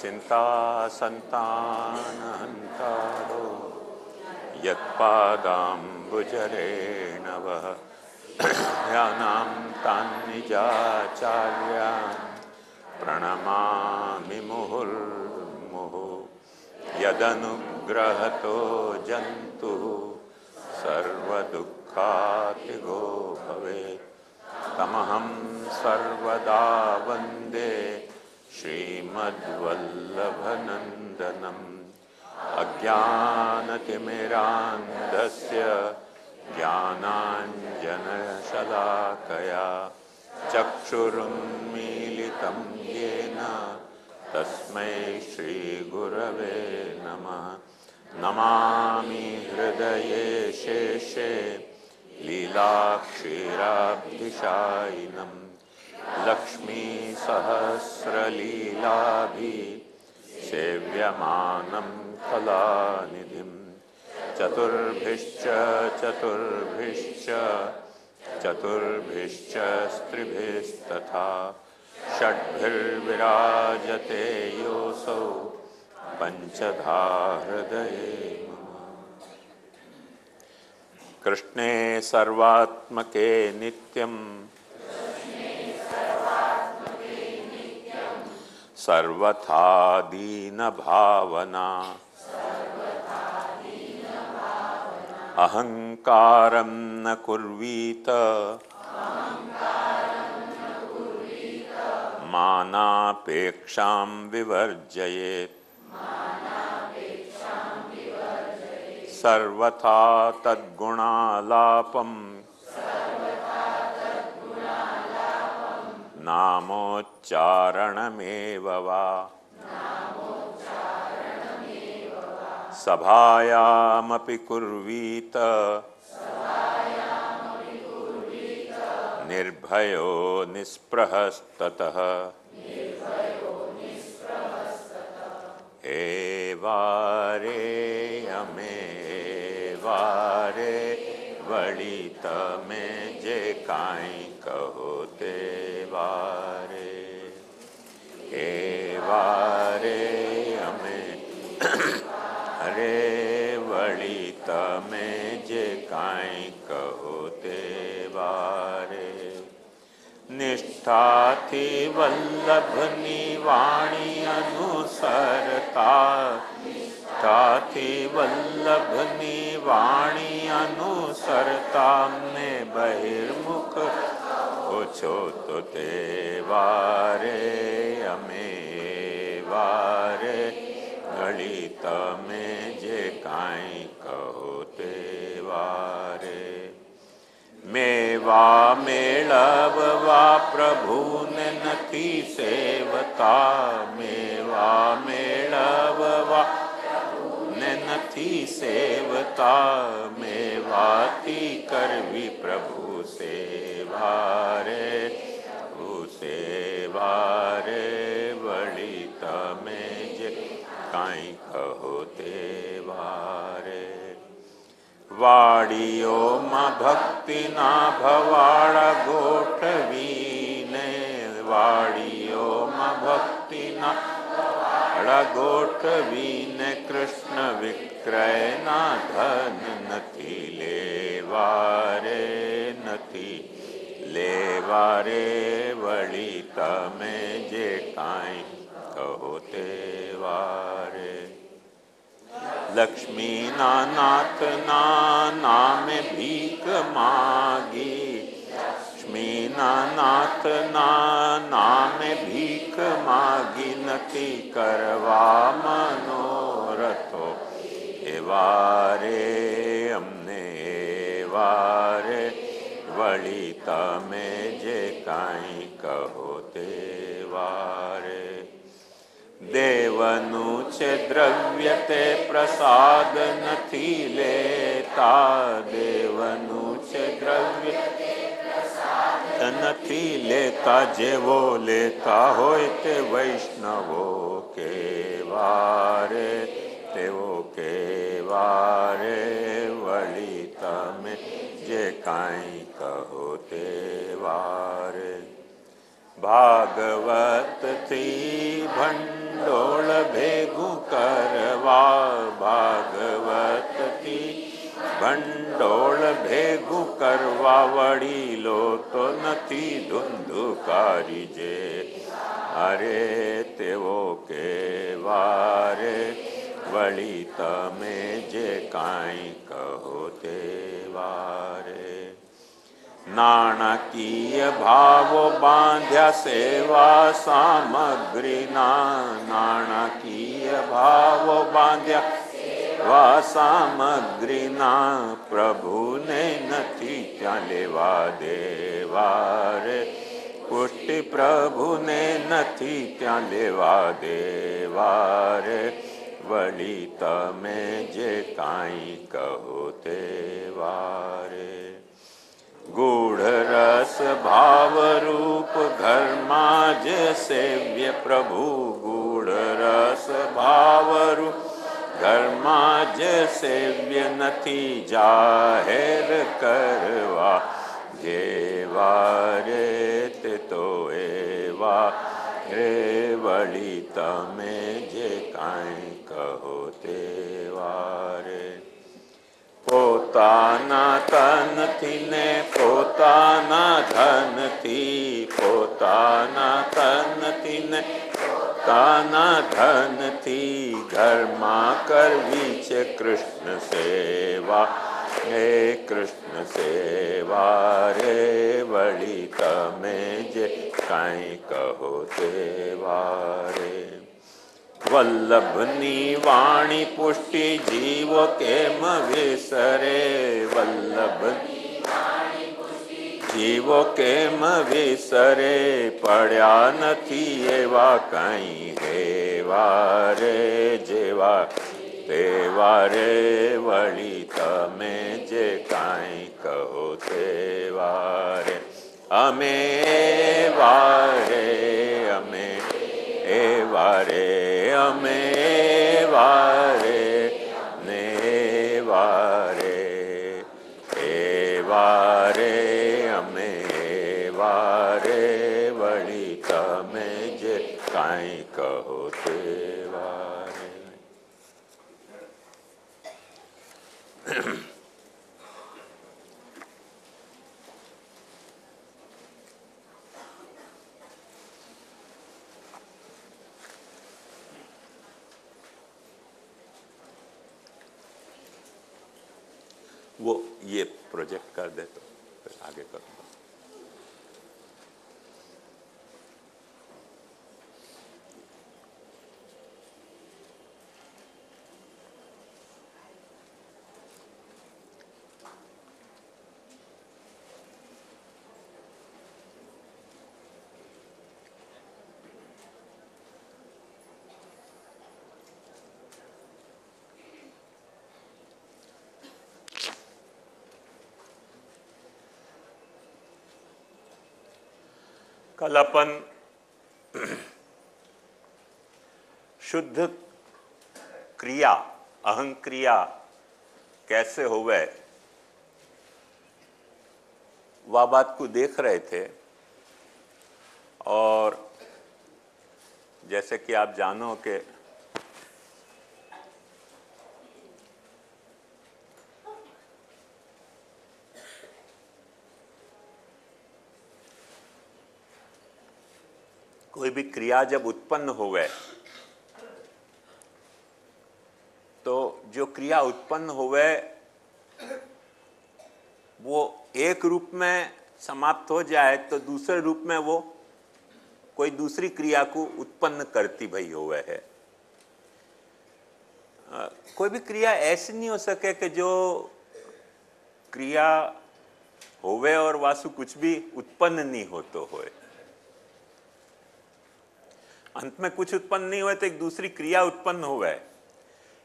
चिंता संतानहंतारो यत्पादाम्बुजरेणवः यानां तान्निजाचार्यान् प्रणमामि मुहुर्मुहुः यदनुग्रहतो जन्तुः सर्वदुःखातिगो भवेत् तमहं सर्वदा वन्दे श्रीमद्वल्लभनन्दनम् अज्ञानतिमिरान्धस्य ज्ञानाञ्जनशलाकया चक्षुरुन्मीलितं येन तस्मै श्रीगुरवे नमः। नमामि हृदये शेषे लीलाक्षीराब्धिशायिनं लक्ष्मीसहस्रलीलाभिः सेव्यमानं कलानिधिं चतुर्भिश्च स्त्रिभिस्तथा षड्भिर्विराजते योऽसौ पञ्चधा हृदये मम। कृष्णे सर्वात्मके नित्यं सर्वथा दीनभावना अहंकारं न कुर्वीत मानापेक्षां विवर्जयेत् सर्वथा तद्गुणालापं नामोच्चारणमेव वा सभायामपि कुर्वीत निर्भयो निःस्पृहस्ततः एवारे अमे वारे वळित में जे काई कहो ते वारे एवारे अमे हरे वळित में जे काई कहो ते वारे निष्ठाथी वल्लभनी वाणी अनुसरता निष्ठाथी वल्लभनी वाणी अनुसरता ने बहिर्मुख ओछो तो ते वारे अमे वारे गणित में जे काई कहो ते वारे मेवा मेळववा प्रभु ने नथी सेवता मेवा मेळववा ने नथी सेवता मेवाती करवी प्रभु सेवा रे सेवारे वळित में जे काई कहो ते वारे वाडियो मा भक्ति ना भवाड़ा गोठवीने वाडियो मा भक्ति ना भवाड़ा गोठवीने कृष्ण विक्रय ना धन नथी लेवारे नथी लेवारे वळित में जे काई कहो ते वारे लक्ष्मी नाथ ना नाम भीख मागी लक्ष्मी नाथ ना नाम भीख मागी नथी करवा मनोरथो एवारे अमने एवारे वळित में जे काई कहो ते वारे देवनु छे द्रव्य ते प्रसाद नथी लेता देवनु छे द्रव्य नथी लेता जेवो लेता होय ते वैष्णवो के वारे तेवो के वारे वळित में जे काई कहो ते वारे भागवत थी भंडोळ ટોળ ભેગું કરવા વડીલો તો નથી ધુંધુકારી જે અરે તેઓ કેવા રે વળી તમે જે કાંઈ કહો તેવા રે નાણાકીય ભાવો બાંધ્યા સેવા સામગ્રીના નાણાકીય ભાવો બાંધ્યા વા સામગ્રીના પ્રભુને નથી ત્યાં લેવા દેવા રે પુષ્ટિ પ્રભુને નથી ત્યાં લેવા દેવા રે વળી તમે જે કાંઈ કહો તેવા રે ગૂઢ રસ ભાવ રૂપ ઘરમાં જે સેવ્ય પ્રભુ ગૂઢ રસ ભાવ રૂપ ઘરમાં જે સેવ્ય નથી જાહેર કરવા જેવા રે તે તો એવા રે વળી તમે જે કાંઈ કહો તેવા રે પોતાના તનથી ને પોતાના ધનથી પોતાના તનથી ને પોતાના ધનથી ઘરમાં કરવી છે કૃષ્ણ સેવા હે કૃષ્ણ સેવા રે વળી તમે જે કાંઈ કહો તેવા રે વલ્લભની વાણી પુષ્ટિ જીવો કેમ વિસરે વલ્લભ જીવો કેમ વિસરે પડ્યા નથી એવા કાંઈ હેવા રે જેવા તેવા રે વળી તમે જે કાંઈ કહો તેવા રે અમે વારે અમે એવા રે અમે વારે ને વારે એવા રે અમે વારે વળી તમે જે કાંઈ કહો તેવા રે वो ये प्रोजेक्ट कर दे तो फिर आगे करूँगा। कल अपन शुद्ध क्रिया अहंक्रिया कैसे होवे वह बात को देख रहे थे। और जैसे कि आप जानो कि कोई भी क्रिया जब उत्पन्न होवे तो जो क्रिया उत्पन्न होवे वो एक रूप में समाप्त हो जाए तो दूसरे रूप में वो कोई दूसरी क्रिया को उत्पन्न करती भई होवे है। कोई भी क्रिया ऐसी नहीं हो सके कि जो क्रिया होवे और वासु कुछ भी उत्पन्न नहीं होतो होए। अंत में कुछ उत्पन्न नहीं हुए तो एक दूसरी क्रिया उत्पन्न हुआ है।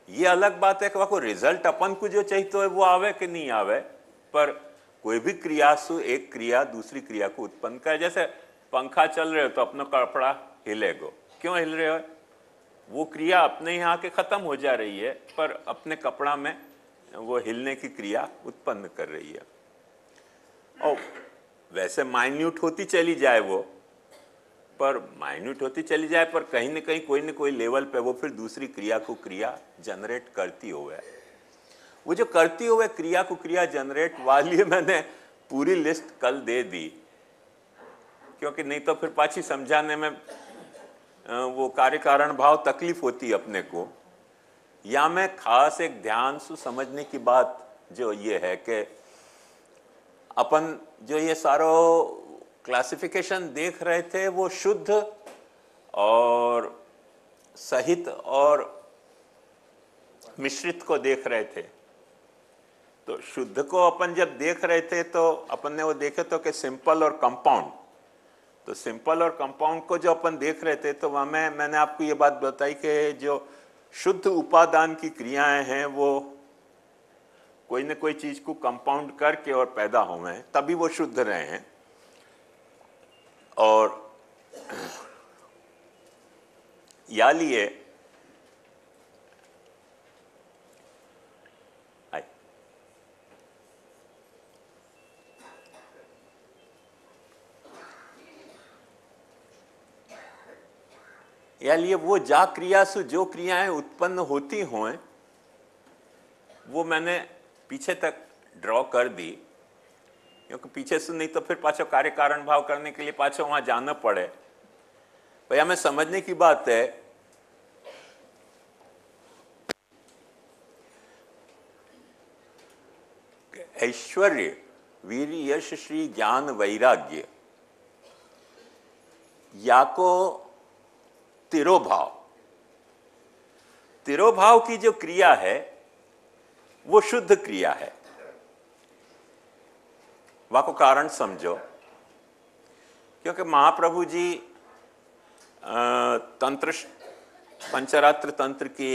ये अलग बात है कि वह रिजल्ट अपन को जो चाहिए तो वो आवे कि नहीं आवे, पर कोई भी क्रिया से एक क्रिया दूसरी क्रिया को उत्पन्न करे। जैसे पंखा चल रहे हो तो अपना कपड़ा हिलेगो, क्यों हिल रहे हो? वो क्रिया अपने यहाँ के खत्म हो जा रही है पर अपने कपड़ा में वो हिलने की क्रिया उत्पन्न कर रही है। और वैसे माइन्यूट होती चली जाए वो, पर माइन्यूट होती चली जाए पर कहीं न कहीं कोई न कोई लेवल पे वो फिर दूसरी क्रिया को क्रिया जनरेट करती हो है। वो जो करती हुए क्रिया को क्रिया जनरेट वाली मैंने पूरी लिस्ट कल दे दी, क्योंकि नहीं तो फिर पाछी समझाने में वो कार्य कारण भाव तकलीफ होती अपने को। या मैं खास एक ध्यान से समझने की बात जो ये है कि अपन जो ये सारो क्लासिफिकेशन देख रहे थे वो शुद्ध और सहित और मिश्रित को देख रहे थे। तो शुद्ध को अपन जब देख रहे थे तो अपन ने वो देखे तो कि सिंपल और कंपाउंड। तो सिंपल और कंपाउंड को जो अपन देख रहे थे तो वहाँ में मैंने आपको ये बात बताई कि जो शुद्ध उपादान की क्रियाएं हैं वो कोई न कोई चीज को कंपाउंड करके और पैदा हुए हैं, तभी वो शुद्ध रहे हैं। और या लिए या लिए वो जा क्रिया से जो क्रियाएं उत्पन्न होती हों वो मैंने पीछे तक ड्रॉ कर दी, क्योंकि पीछे से नहीं तो फिर पाछो कार्य कारण भाव करने के लिए पाछो वहां जाना पड़े। भैया हमें समझने की बात है कि ऐश्वर्य वीर यश श्री ज्ञान वैराग्य या को तिरोभाव की जो क्रिया है वो शुद्ध क्रिया है। वह को कारण समझो, क्योंकि महाप्रभु जी तंत्र पंचरात्र तंत्र के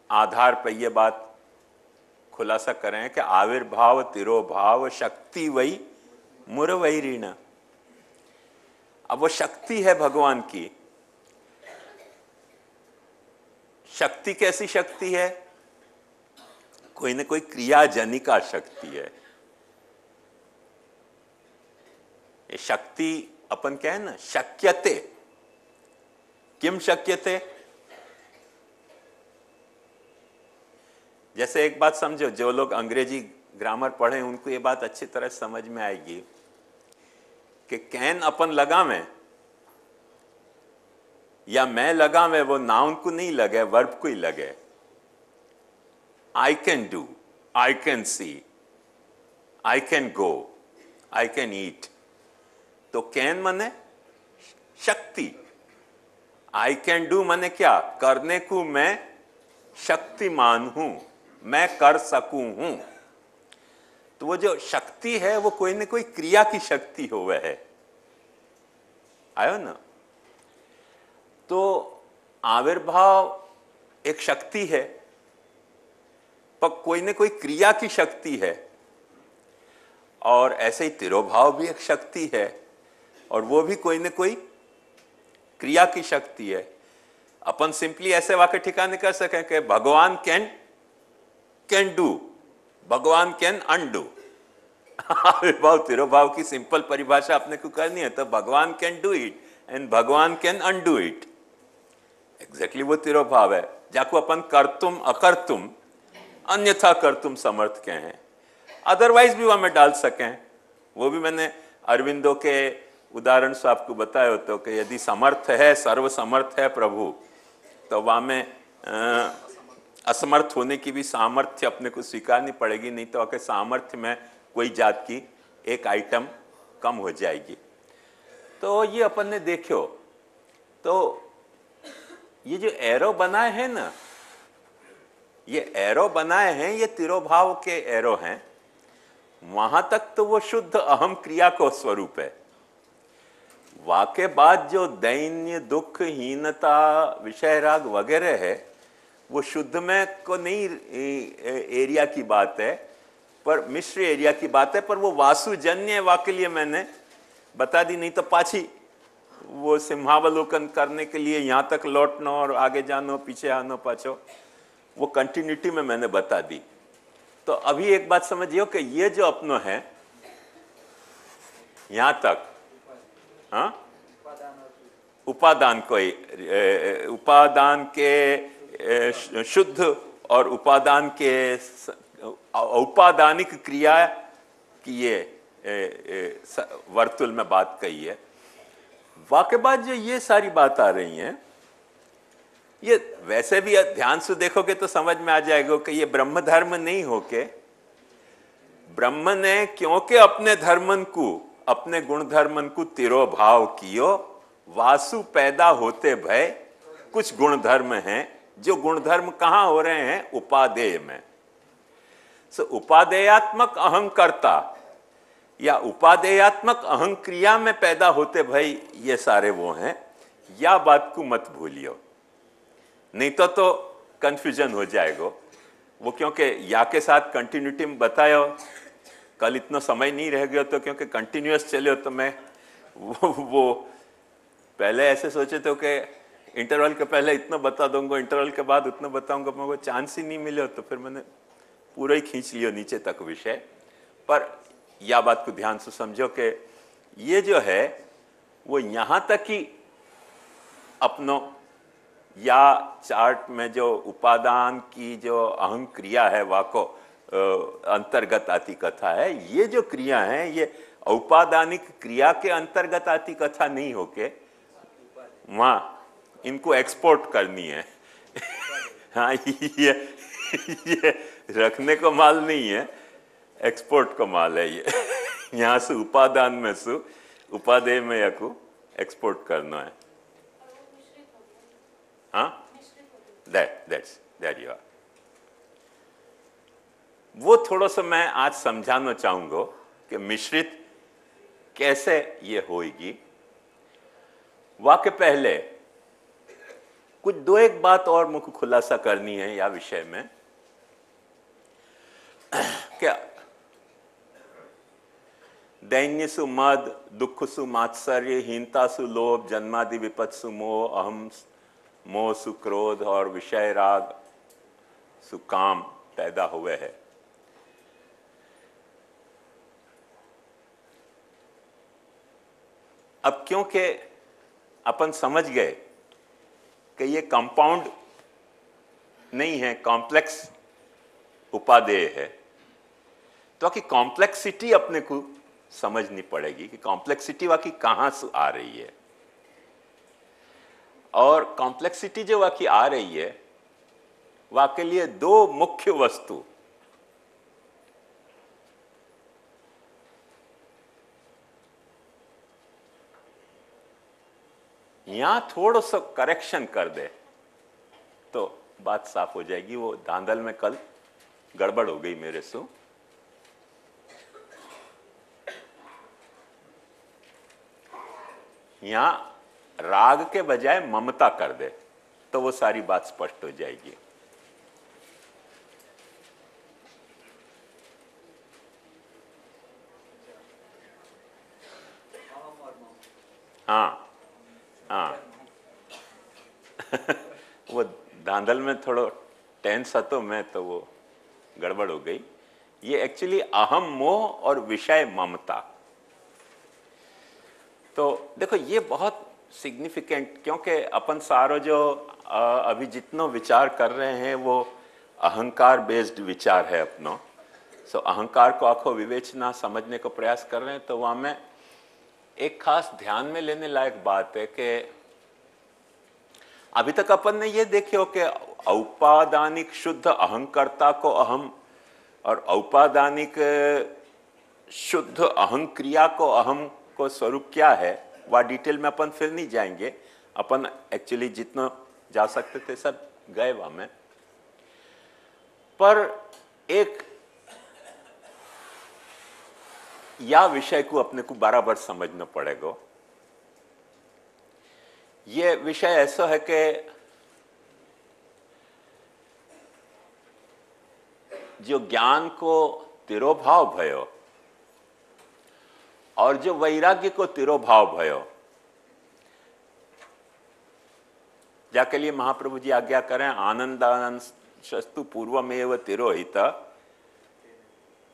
आधार पर यह बात खुलासा करें कि आविर्भाव तिरोभाव शक्ति वही मुरवैरीण। अब वो शक्ति है भगवान की। शक्ति कैसी शक्ति है? कोई न कोई क्रिया जनिका शक्ति है। ये शक्ति अपन क्या है ना, शक्यते। किम शक्यते? जैसे एक बात समझो, जो लोग अंग्रेजी ग्रामर पढ़े उनको ये बात अच्छी तरह समझ में आएगी कि कैन अपन लगावे या मैं लगावे, वो नाउन को नहीं लगे, वर्ब को ही लगे। I can do, I can see, I can go, I can eat. तो कैन मने शक्ति, आई कैन डू मने क्या? करने को मैं शक्तिमान हूं, मैं कर सकूं हूं। तो वो जो शक्ति है वो कोई न कोई क्रिया की शक्ति होवे है। आयो ना? तो आविर्भाव एक शक्ति है, पर कोई न कोई क्रिया की शक्ति है। और ऐसे ही तिरोभाव भी एक शक्ति है, और वो भी कोई न कोई क्रिया की शक्ति है। अपन सिंपली ऐसे वाक्य ठिकाने कर सकें कि भगवान कैन डू, भगवान कैन अनडू। आविर्भाव तिरोभाव की सिंपल परिभाषा अपने को करनी है तो भगवान कैन डू इट एंड भगवान कैन अनडू इट। एग्जैक्टली वो तिरोभाव है जाको अपन करतुम अकर्तुम अन्यथा करतुम समर्थ के हैं। अदरवाइज भी वहां में डाल सकें। वो भी मैंने अरविंदो के उदाहरण से आपको बताया होता कि यदि समर्थ है, सर्व समर्थ है प्रभु, तो वहां में असमर्थ होने की भी सामर्थ्य अपने को स्वीकारनी पड़ेगी, नहीं तो आके सामर्थ्य में कोई जात की एक आइटम कम हो जाएगी। तो ये अपन ने देखो, तो ये जो एरो बनाए हैं ना, ये एरो बनाए हैं, ये तिरोभाव के एरो हैं। वहां तक तो वो शुद्ध अहम क्रिया को स्वरूप है। वाके बाद जो दैन्य, दुख, हीनता, विषय राग वगैरह है वो शुद्ध में को नहीं एरिया की बात है, पर मिश्र एरिया की बात है। पर वो वासुजन्य वाके लिए मैंने बता दी, नहीं तो पाछी वो सिंहावलोकन करने के लिए यहाँ तक लौटना और आगे जानो, पीछे आनो पाछो, वो कंटिन्यूटी में मैंने बता दी। तो अभी एक बात समझियो कि ये जो अपनो है यहाँ तक, हाँ, उपादान को, उपादान के शुद्ध और उपादान के औपादानिक क्रिया की ये वर्तुल में बात कही है। वाके बाद जो ये सारी बात आ रही हैं, ये वैसे भी ध्यान से देखोगे तो समझ में आ जाएगा कि ये ब्रह्म धर्म नहीं होके ब्रह्म ने क्योंकि अपने धर्मन को, अपने गुण धर्मन को तिरोभाव कियो, वासु पैदा होते भय कुछ गुण धर्म हैं, जो गुण धर्म कहां हो रहे हैं? उपादेय में। सो उपादेयात्मक अहंकर्ता या उपादेयात्मक अहंक्रिया में पैदा होते भाई ये सारे वो हैं। या बात को मत भूलियो, नहीं तो कंफ्यूजन हो जाएगा वो, क्योंकि या के साथ कंटिन्यूटी में बतायो। कल इतना समय नहीं रह गया तो क्योंकि कंटिन्यूअस चले तो मैं वो पहले ऐसे सोचे थे कि इंटरवल के पहले इतना बता दूंगा, इंटरवल के बाद उतना बताऊंगा, मेरे को चांस ही नहीं मिले तो फिर मैंने पूरा ही खींच लिया नीचे तक विषय। पर यह बात को ध्यान से समझो कि ये जो है वो यहां तक ही अपनों या चार्ट में जो उपादान की जो अहं क्रिया है वाको अंतर्गत आती कथा है। ये जो क्रिया है ये औपादानिक क्रिया के अंतर्गत आती कथा नहीं होके वहां इनको एक्सपोर्ट करनी है। हाँ, ये रखने को माल नहीं है, एक्सपोर्ट का माल है ये। यहाँ से उपादान में से उपादेय में या को एक्सपोर्ट करना है। हाँ, दैट यू आर। वो थोड़ा सा मैं आज समझाना चाहूंगा कि मिश्रित कैसे ये होगी। वाक्य पहले कुछ दो एक बात और मुझको खुलासा करनी है या विषय में। क्या दैन्यसु मद, दुखसु मात्सर्य, हीनतासु लोभ, जन्मादि विपत्सु मोह, अहम मोह सु क्रोध और विषय राग सु काम पैदा हुए है। अब क्योंकि अपन समझ गए कि ये कंपाउंड नहीं है, कॉम्प्लेक्स उपादेय है, तो कि कॉम्प्लेक्सिटी अपने को समझनी पड़ेगी कि कॉम्प्लेक्सिटी वाकई कहां से आ रही है। और कॉम्प्लेक्सिटी जो वाकई आ रही है वाके लिए दो मुख्य वस्तु, यहां थोड़ा सा करेक्शन कर दे तो बात साफ हो जाएगी। वो धांधल में कल गड़बड़ हो गई मेरे से। यहां राग के बजाय ममता कर दे तो वो सारी बात स्पष्ट हो जाएगी। हाँ हाँ वो धांधल में थोड़ा टेंस था तो मैं तो वो गड़बड़ हो गई। ये एक्चुअली अहम मोह और विषय ममता। तो देखो ये बहुत सिग्निफिकेंट, क्योंकि अपन सारो जो अभी जितना विचार कर रहे हैं वो अहंकार बेस्ड विचार है अपनो। सो अहंकार को आखो विवेचना समझने को प्रयास कर रहे हैं। तो वहां में एक खास ध्यान में लेने लायक बात है कि अभी तक अपन ने ये देखे हो कि औपादानिक शुद्ध अहंकर्ता को अहम और औपादानिक शुद्ध अहंक्रिया को अहम को स्वरूप क्या है, वह डिटेल में अपन फिर नहीं जाएंगे। अपन एक्चुअली जितना जा सकते थे सब गए वहां में। पर एक या विषय को अपने को बराबर समझना पड़ेगा। ये विषय ऐसा है कि जो ज्ञान को तिरोभाव भयो और जो वैराग्य को तिरोभाव भयो, जाके लिए महाप्रभु जी आज्ञा करें आनंदानंद शस्तु पूर्वमेव तिरोहित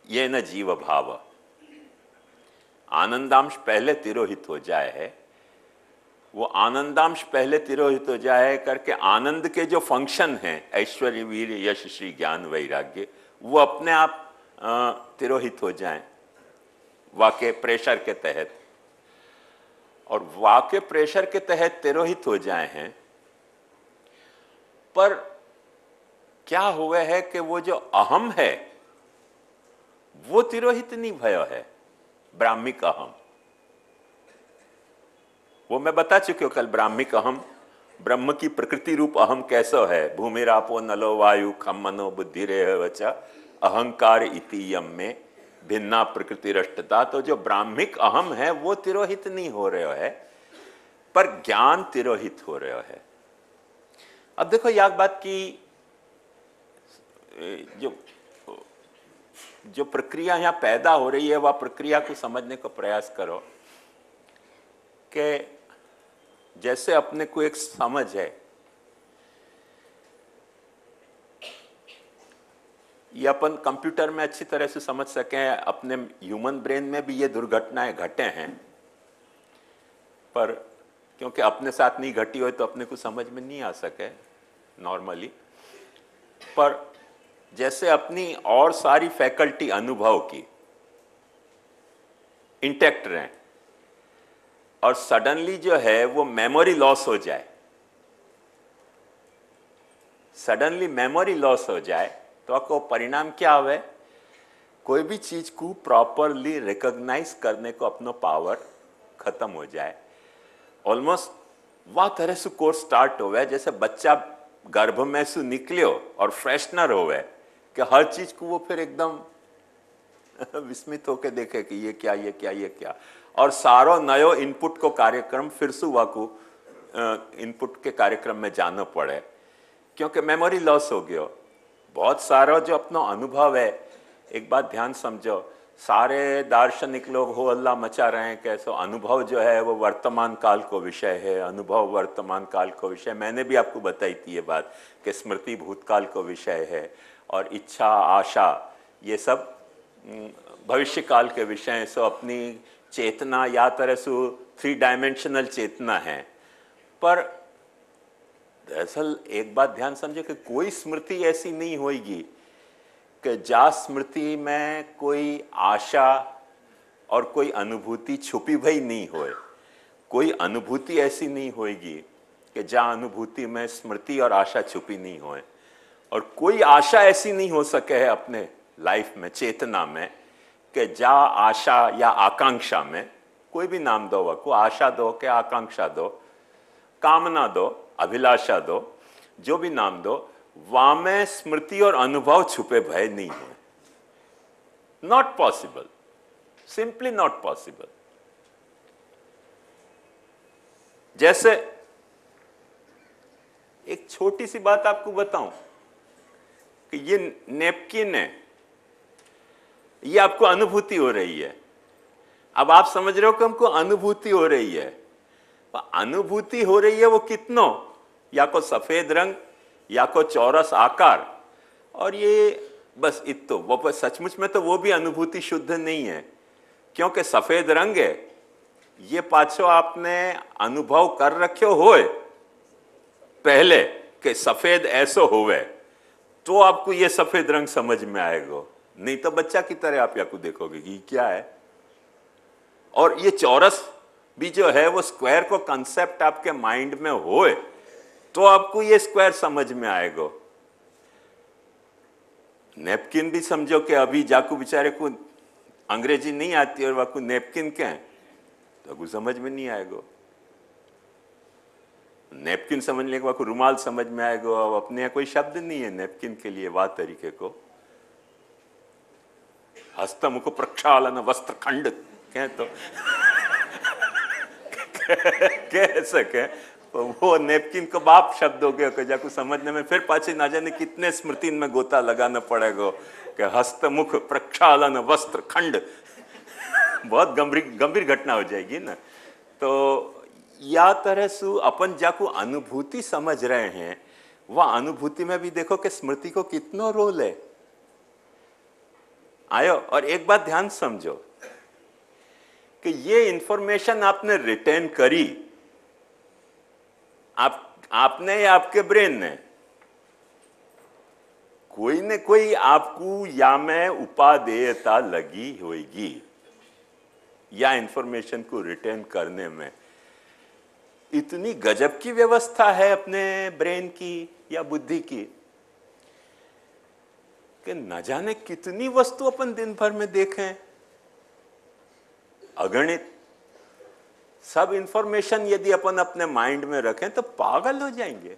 ये न जीव भाव। आनंदांश पहले तिरोहित हो जाए है, वो आनंदांश पहले तिरोहित हो जाए करके आनंद के जो फंक्शन हैं ऐश्वर्य वीर यश श्री ज्ञान वैराग्य वो अपने आप तिरोहित हो जाएं वाक्य प्रेशर के तहत, और वाक्य प्रेशर के तहत तिरोहित हो जाए हैं। पर क्या हुआ है कि वो जो अहम है वो तिरोहित नहीं भयो है, ब्राह्मिक अहम। वो मैं बता चुके हो कल, ब्राह्मिक अहम ब्रह्म की प्रकृति रूप अहम कैसो है, भूमिरापो नलो वायु खम मनो बुद्धि रे वचा अहंकार इति यम में भिन्ना प्रकृति रष्टता। तो जो ब्राह्मिक अहम है वो तिरोहित नहीं हो रहे है, पर ज्ञान तिरोहित हो रहे है। अब देखो याद बात की जो प्रक्रिया यहां पैदा हो रही है वह प्रक्रिया को समझने का प्रयास करो कि जैसे अपने को एक समझ है, ये अपन कंप्यूटर में अच्छी तरह से समझ सकें, अपने ह्यूमन ब्रेन में भी ये दुर्घटनाएं घटे हैं, पर क्योंकि अपने साथ नहीं घटी हो तो अपने को समझ में नहीं आ सके नॉर्मली। पर जैसे अपनी और सारी फैकल्टी अनुभव की इंटैक्ट रहें और सडनली जो है वो मेमोरी लॉस हो जाए, सडनली मेमोरी लॉस हो जाए तो आपको परिणाम क्या हुए, कोई भी चीज को प्रॉपरली रिकॉग्नाइज करने को अपनो पावर खत्म हो जाए। ऑलमोस्ट वह तरह से कोर्स स्टार्ट हो जैसे बच्चा गर्भ में से निकलियो और फ्रेशनर होवे कि हर चीज को वो फिर एकदम विस्मित होकर देखे कि ये क्या ये क्या ये क्या, और सारो नयो इनपुट को कार्यक्रम फिर से हुआ को इनपुट के कार्यक्रम में जाना पड़े क्योंकि मेमोरी लॉस हो गयो। बहुत सारा जो अपना अनुभव है, एक बात ध्यान समझो, सारे दार्शनिक लोग हो अल्लाह मचा रहे हैं कैसो अनुभव जो है वो वर्तमान काल को विषय है, अनुभव वर्तमान काल को विषय। मैंने भी आपको बताई थी ये बात कि स्मृति भूतकाल को विषय है और इच्छा आशा ये सब भविष्य काल के विषय। सो अपनी चेतना या तरह से 3 डायमेंशनल चेतना है। पर दरअसल एक बात ध्यान समझे कि कोई स्मृति ऐसी नहीं होगी कि जा स्मृति में कोई आशा और कोई अनुभूति छुपी भई नहीं होए। कोई अनुभूति ऐसी नहीं होगी कि जा अनुभूति में स्मृति और आशा छुपी नहीं होए, और कोई आशा ऐसी नहीं हो सके है अपने लाइफ में चेतना में कि जा आशा या आकांक्षा में, कोई भी नाम दो को, आशा दो के आकांक्षा दो, कामना दो, अभिलाषा दो, जो भी नाम दो, वहां में स्मृति और अनुभव छुपे भय नहीं है। Not possible, simply not possible. जैसे एक छोटी सी बात आपको बताऊं कि ये नैपकिन है, ये आपको अनुभूति हो रही है। अब आप समझ रहे हो कि हमको अनुभूति हो रही है, अनुभूति हो रही है वो कितनो, या को सफेद रंग या को चौरस आकार, और ये बस इतो वो सचमुच में तो वो भी अनुभूति शुद्ध नहीं है क्योंकि सफेद रंग है, ये पाछो आपने अनुभव कर रखे होए पहले कि सफेद ऐसो होवे तो आपको ये सफेद रंग समझ में आएगा, नहीं तो बच्चा की तरह आप या को देखोगे कि क्या है। और ये चौरस भी जो है वो स्क्वायर को कंसेप्ट आपके माइंड में होए तो आपको ये स्क्वायर समझ में आएगा। नैपकिन भी समझो कि अभी जाकू बेचारे को अंग्रेजी नहीं आती और वाकू नैपकिन क्या है तो आपको समझ में नहीं आएगा। नैपकिन समझने के वाकू रुमाल समझ में आएगा। अब अपने यहाँ कोई शब्द नहीं है नैपकिन के लिए वाह तरीके को। हस्तमुख प्रक्षालन वस्त्र खंड कह तो कह सके वो नैपकिन को बाप शब्द हो गया जाको समझने में फिर पाछे ना जाने कितने स्मृति में गोता लगाना पड़ेगा कि हस्तमुख प्रक्षालन वस्त्र खंड बहुत गंभीर घटना हो जाएगी ना। तो या तरह से अपन जाको अनुभूति समझ रहे हैं वह अनुभूति में भी देखो कि स्मृति को कितना रोल है आयो। और एक बात ध्यान समझो कि ये इंफॉर्मेशन आपने रिटेन करी आपने या आपके ब्रेन ने कोई न कोई आपको या में उपादेयता लगी होगी या इंफॉर्मेशन को रिटेन करने में। इतनी गजब की व्यवस्था है अपने ब्रेन की या बुद्धि की कि न जाने कितनी वस्तु अपन दिन भर में देखें, अगणित। सब इंफॉर्मेशन यदि अपन अपने माइंड में रखें तो पागल हो जाएंगे।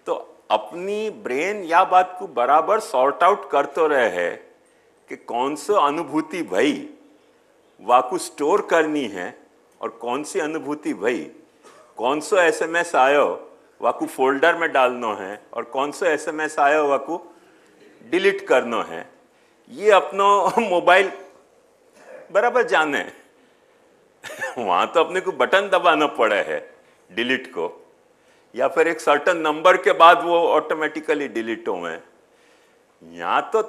तो अपनी ब्रेन या बात को बराबर सॉर्ट आउट कर तो रहे है कि कौन सी अनुभूति भाई वाकू स्टोर करनी है और कौन सी अनुभूति भाई कौन सा एसएमएस आयो वाकू फोल्डर में डालना है और कौन सा एसएमएस आयो वाकू डिलीट करना है। ये अपनो मोबाइल बराबर जाने वहां तो अपने को बटन दबाना पड़ा है डिलीट को, या फिर एक सर्टन नंबर के बाद वो ऑटोमेटिकली डिलीट हो। यहां तो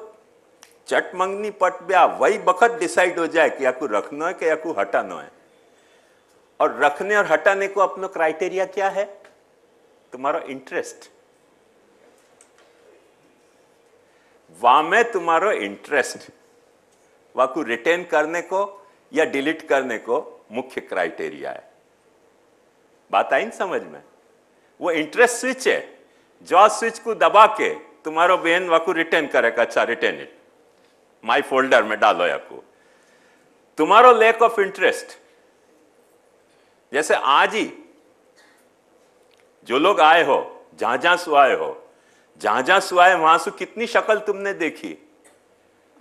चट मंगनी पट ब्या वही बखत डिसाइड हो जाए कि या को रखना है कि या को हटाना है। और रखने और हटाने को अपना क्राइटेरिया क्या है? तुम्हारा इंटरेस्ट। वहां में तुम्हारा इंटरेस्ट वाकू रिटेन करने को या डिलीट करने को मुख्य क्राइटेरिया है। बात आई समझ में? वो इंटरेस्ट स्विच है, जो स्विच को दबा के तुम्हारा ब्रेन वाकू रिटेन करेगा। अच्छा, रिटेन इट माई फोल्डर में डालो या को। तुम्हारा लैक ऑफ इंटरेस्ट, जैसे आज ही जो लोग आए हो, जहां जहां सु आए हो, जहां जहां सु आए वहां से कितनी शक्ल तुमने देखी?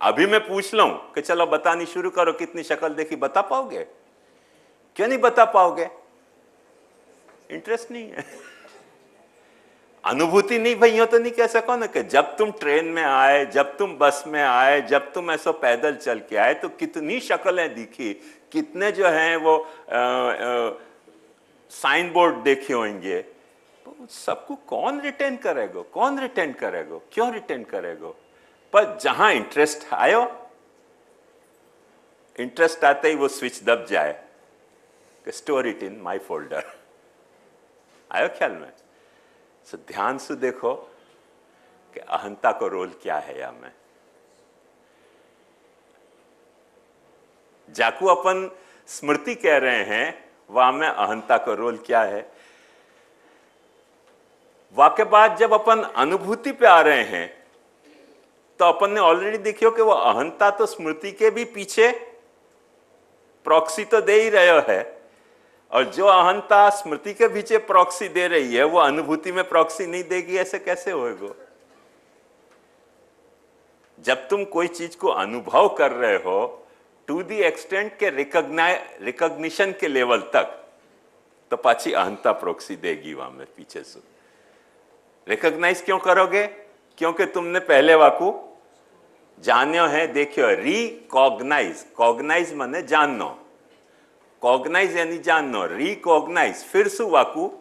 अभी मैं पूछ लूं कि चलो बतानी शुरू करो, कितनी शक्ल देखी? बता पाओगे? क्यों नहीं बता पाओगे? इंटरेस्ट नहीं है। अनुभूति नहीं भैया तो नहीं कह सको ना कि जब तुम ट्रेन में आए, जब तुम बस में आए, जब तुम ऐसा पैदल चल के आए तो कितनी शक्लें दिखी, कितने जो हैं वो साइन बोर्ड देखे होंगे। तो सबको कौन रिटेन करेगा? कौन रिटेन करेगा? क्यों रिटेन करेगा? पर जहां इंटरेस्ट आयो, इंटरेस्ट आते ही वो स्विच दब जाए कि store it in my folder. आयो ख्याल में? तो ध्यान से देखो कि अहंता का रोल क्या है या में। जाकू अपन स्मृति कह रहे हैं, वहां में अहंता का रोल क्या है? वाके बाद जब अपन अनुभूति पे आ रहे हैं तो अपन ने ऑलरेडी देखियो कि वो अहंता तो स्मृति के भी पीछे प्रॉक्सी तो दे ही रहा है, और जो अहंता स्मृति के पीछे प्रॉक्सी दे रही है वो अनुभूति में प्रॉक्सी नहीं देगी। ऐसे कैसे होएगा? जब तुम कोई चीज को अनुभव कर रहे हो टू दी एक्सटेंट के रिकॉग्निशन के लेवल तक, तो पाची अहंता प्रॉक्सी देगी वहां में पीछे से। रिकॉग्नाइज क्यों करोगे? क्योंकि तुमने पहले वाकू जान्यो है, देखियो। रिकॉग्नाइज, कॉग्नाइज माने जाननो, कॉग्नाइज यानी जाननो, रिकॉग्नाइज फिर से वाकू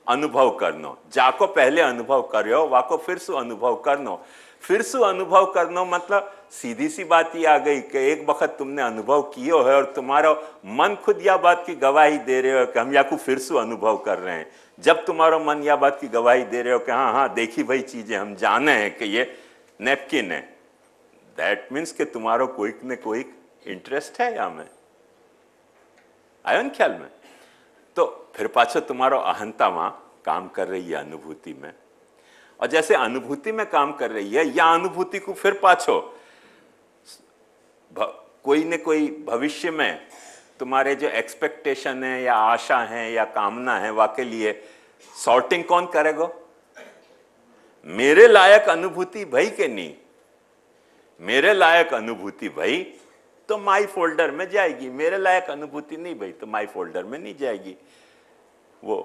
अनुभव करनो। जाको पहले अनुभव करो वाको फिर से अनुभव करनो। फिर से अनुभव करनो मतलब सीधी सी बात ही आ गई कि एक वक्त तुमने अनुभव कियो है और तुम्हारा मन खुद या बात की गवाही दे रहे हो कि हम याकू फिर से अनुभव कर रहे हैं। जब तुम्हारा मन या बात की गवाही दे रहे हो कि हाँ हाँ देखी भाई चीजें हम जाने हैं कि ये नैपकिन है, दैट मीन्स कि तुम्हारा कोई न कोई इंटरेस्ट है या में। आयो न ख्याल में? तो फिर पाछो तुम्हारा अहंता वहां काम कर रही है अनुभूति में, और जैसे अनुभूति में काम कर रही है या अनुभूति को फिर पाछो कोई न कोई भविष्य में तुम्हारे जो एक्सपेक्टेशन है या आशा है या कामना है वाके लिए सॉर्टिंग कौन करेगा? मेरे लायक अनुभूति भाई के नहीं, मेरे लायक अनुभूति भाई तो माई फोल्डर में जाएगी, मेरे लायक अनुभूति नहीं भाई तो माई फोल्डर में नहीं जाएगी। वो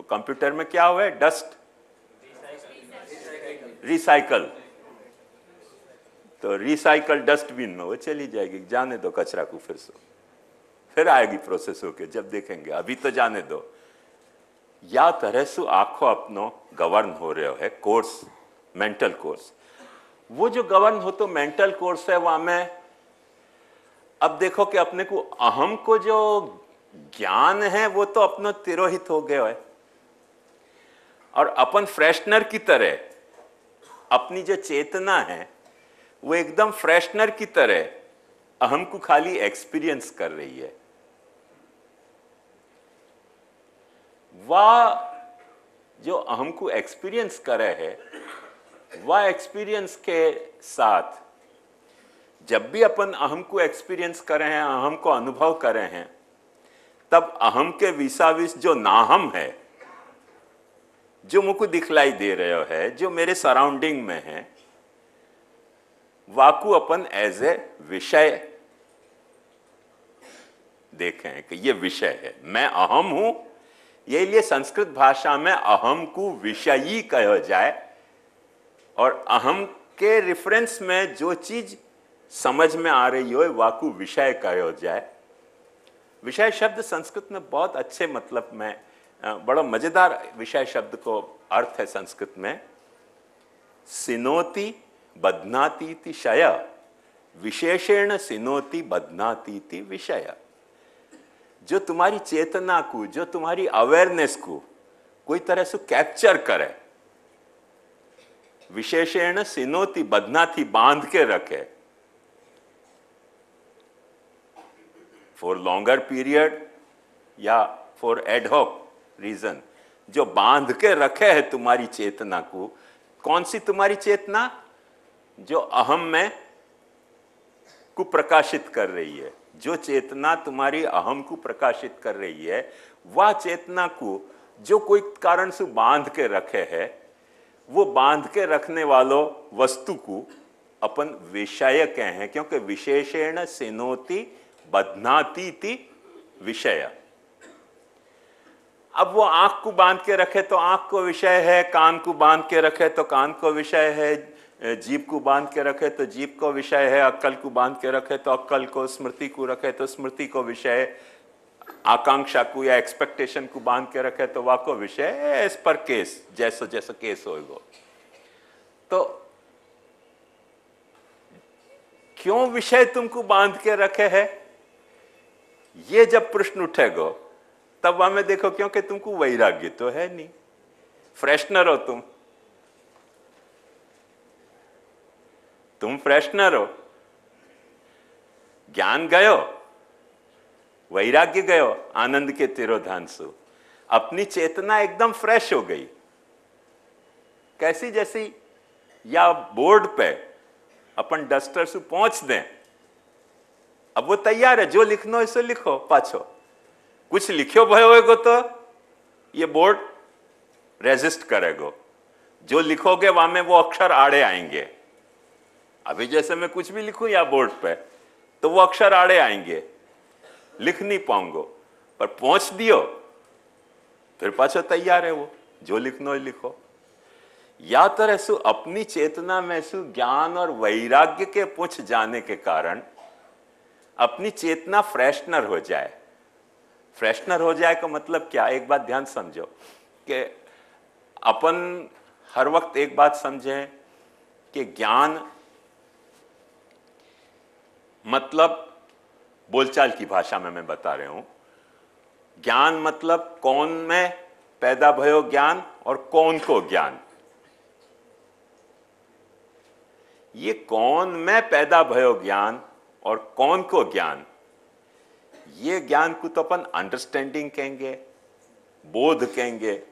कंप्यूटर में क्या हुआ है? डस्ट रिसाइकल, तो रिसाइकल डस्टबिन में वो चली जाएगी। जाने दो कचरा को, फिर आएगी प्रोसेस होके, जब देखेंगे। अभी तो जाने दो। या तरह से आंखों अपनो गवर्न हो रहे है कोर्स, मेंटल कोर्स। वो जो गवर्न हो तो मेंटल कोर्स है वहां में अब देखो कि अपने को अहम को जो ज्ञान है वो तो अपनो तिरोहित हो गयो है, और अपन फ्रेशनर की तरह अपनी जो चेतना है वो एकदम फ्रेशनर की तरह अहम को खाली एक्सपीरियंस कर रही है। वह जो अहम को एक्सपीरियंस करे है, वह एक्सपीरियंस के साथ जब भी अपन अहम को एक्सपीरियंस कर रहे हैं, अहम को अनुभव कर रहे हैं, तब अहम के विसाविस जो नाहम है, जो मुझको दिखलाई दे रहे है, जो मेरे सराउंडिंग में है, वाकु अपन एज ए विषय देखें कि ये विषय है, मैं अहम हूं। ये लिए संस्कृत भाषा में अहम को विषयी कहा जाए, और अहम के रेफरेंस में जो चीज समझ में आ रही हो वाकु विषय कहा जाए। विषय शब्द संस्कृत में बहुत अच्छे मतलब में बड़ा मजेदार विषय शब्द को अर्थ है संस्कृत में, सिनोति बध्नातीति शय, विशेषेण सिनोति बध्नातीति विषय। जो तुम्हारी चेतना को, जो तुम्हारी अवेयरनेस को कोई तरह से कैप्चर करे, विशेषेण सिनोति बध्नाति बांध के रखे, फॉर लॉन्गर पीरियड या फॉर एडहॉक रीजन, जो बांध के रखे है तुम्हारी चेतना को। कौन सी तुम्हारी चेतना? जो अहम में को प्रकाशित कर रही है। जो चेतना तुम्हारी अहम को प्रकाशित कर रही है, वह चेतना को जो कोई कारण से बांध के रखे है, वो बांध के रखने वालों वस्तु को अपन विषय कहें, क्योंकि विशेषेण सिनोति बध्नातीति विषय। अब वो आंख को बांध के रखे तो आंख को विषय है, कान को बांध के रखे तो कान को विषय है, जीभ को बांध के रखे तो जीभ को विषय है, अक्कल को बांध के रखे तो अक्कल को, स्मृति को रखे तो स्मृति को विषय, आकांक्षा को या एक्सपेक्टेशन को बांध के रखे तो वह को विषय, एज पर केस, जैसा जैसा केस होगा। तो क्यों विषय तुमको बांध के रखे है, ये जब प्रश्न उठेगा तब हमें देखो, क्योंकि तुमको वैराग्य तो है नहीं, फ्रेशनर हो तुम फ्रेशनर हो, ज्ञान गयो, वैराग्य गयो, आनंद के तिरोधान सु, अपनी चेतना एकदम फ्रेश हो गई। कैसी? जैसी या बोर्ड पे अपन डस्टर से पहुंच दें, अब वो तैयार है, जो लिखना है सो लिखो, पाछो कुछ लिखो भयो होएगो तो ये बोर्ड रेजिस्ट करेगो, जो लिखोगे वहां में वो अक्षर आड़े आएंगे। अभी जैसे मैं कुछ भी लिखूं या बोर्ड पे तो वो अक्षर आड़े आएंगे, लिख नहीं पाऊंगा, पर पहुंच दियो फिर पाछो तैयार है, वो जो लिखना है लिखो। या तरह से अपनी चेतना में से ज्ञान और वैराग्य के पूछ जाने के कारण अपनी चेतना फ्रेशनर हो जाए। फ्रेशनर हो जाए का मतलब क्या? एक बात ध्यान समझो कि अपन हर वक्त एक बात समझें कि ज्ञान मतलब, बोलचाल की भाषा में मैं बता रहा हूं, ज्ञान मतलब कौन में पैदा भयो ज्ञान और कौन को ज्ञान। ये कौन में पैदा भयो ज्ञान और कौन को ज्ञान, ये ज्ञान को तो अपन अंडरस्टैंडिंग कहेंगे, बोध कहेंगे,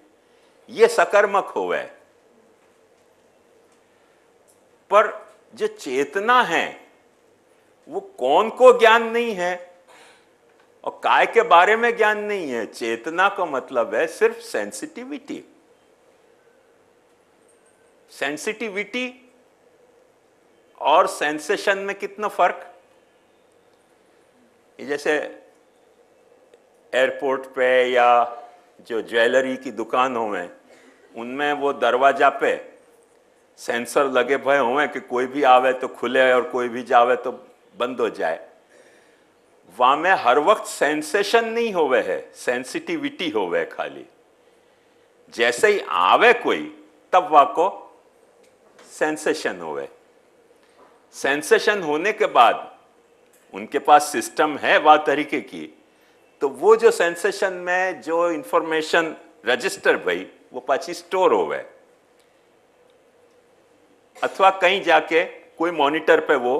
ये सकर्मक होवे। पर जो चेतना है वो कौन को ज्ञान नहीं है और काय के बारे में ज्ञान नहीं है। चेतना का मतलब है सिर्फ सेंसिटिविटी। सेंसिटिविटी और सेंसेशन में कितना फर्क। ये जैसे एयरपोर्ट पे या जो ज्वेलरी की दुकान होवे उनमें वो दरवाजा पे सेंसर लगे भय होवे कि कोई भी आवे तो खुले और कोई भी जावे तो बंद हो जाए। वहां में हर वक्त सेंसेशन नहीं होवे है, सेंसिटिविटी होवे खाली। जैसे ही आवे कोई तब वहां को सेंसेशन होवे। सेंसेशन होने के बाद उनके पास सिस्टम है वह तरीके की, तो वो जो सेंसेशन में जो इंफॉर्मेशन रजिस्टर भई वो पाછી स्टोर होवे, अथवा कहीं जाके कोई मॉनिटर पे वो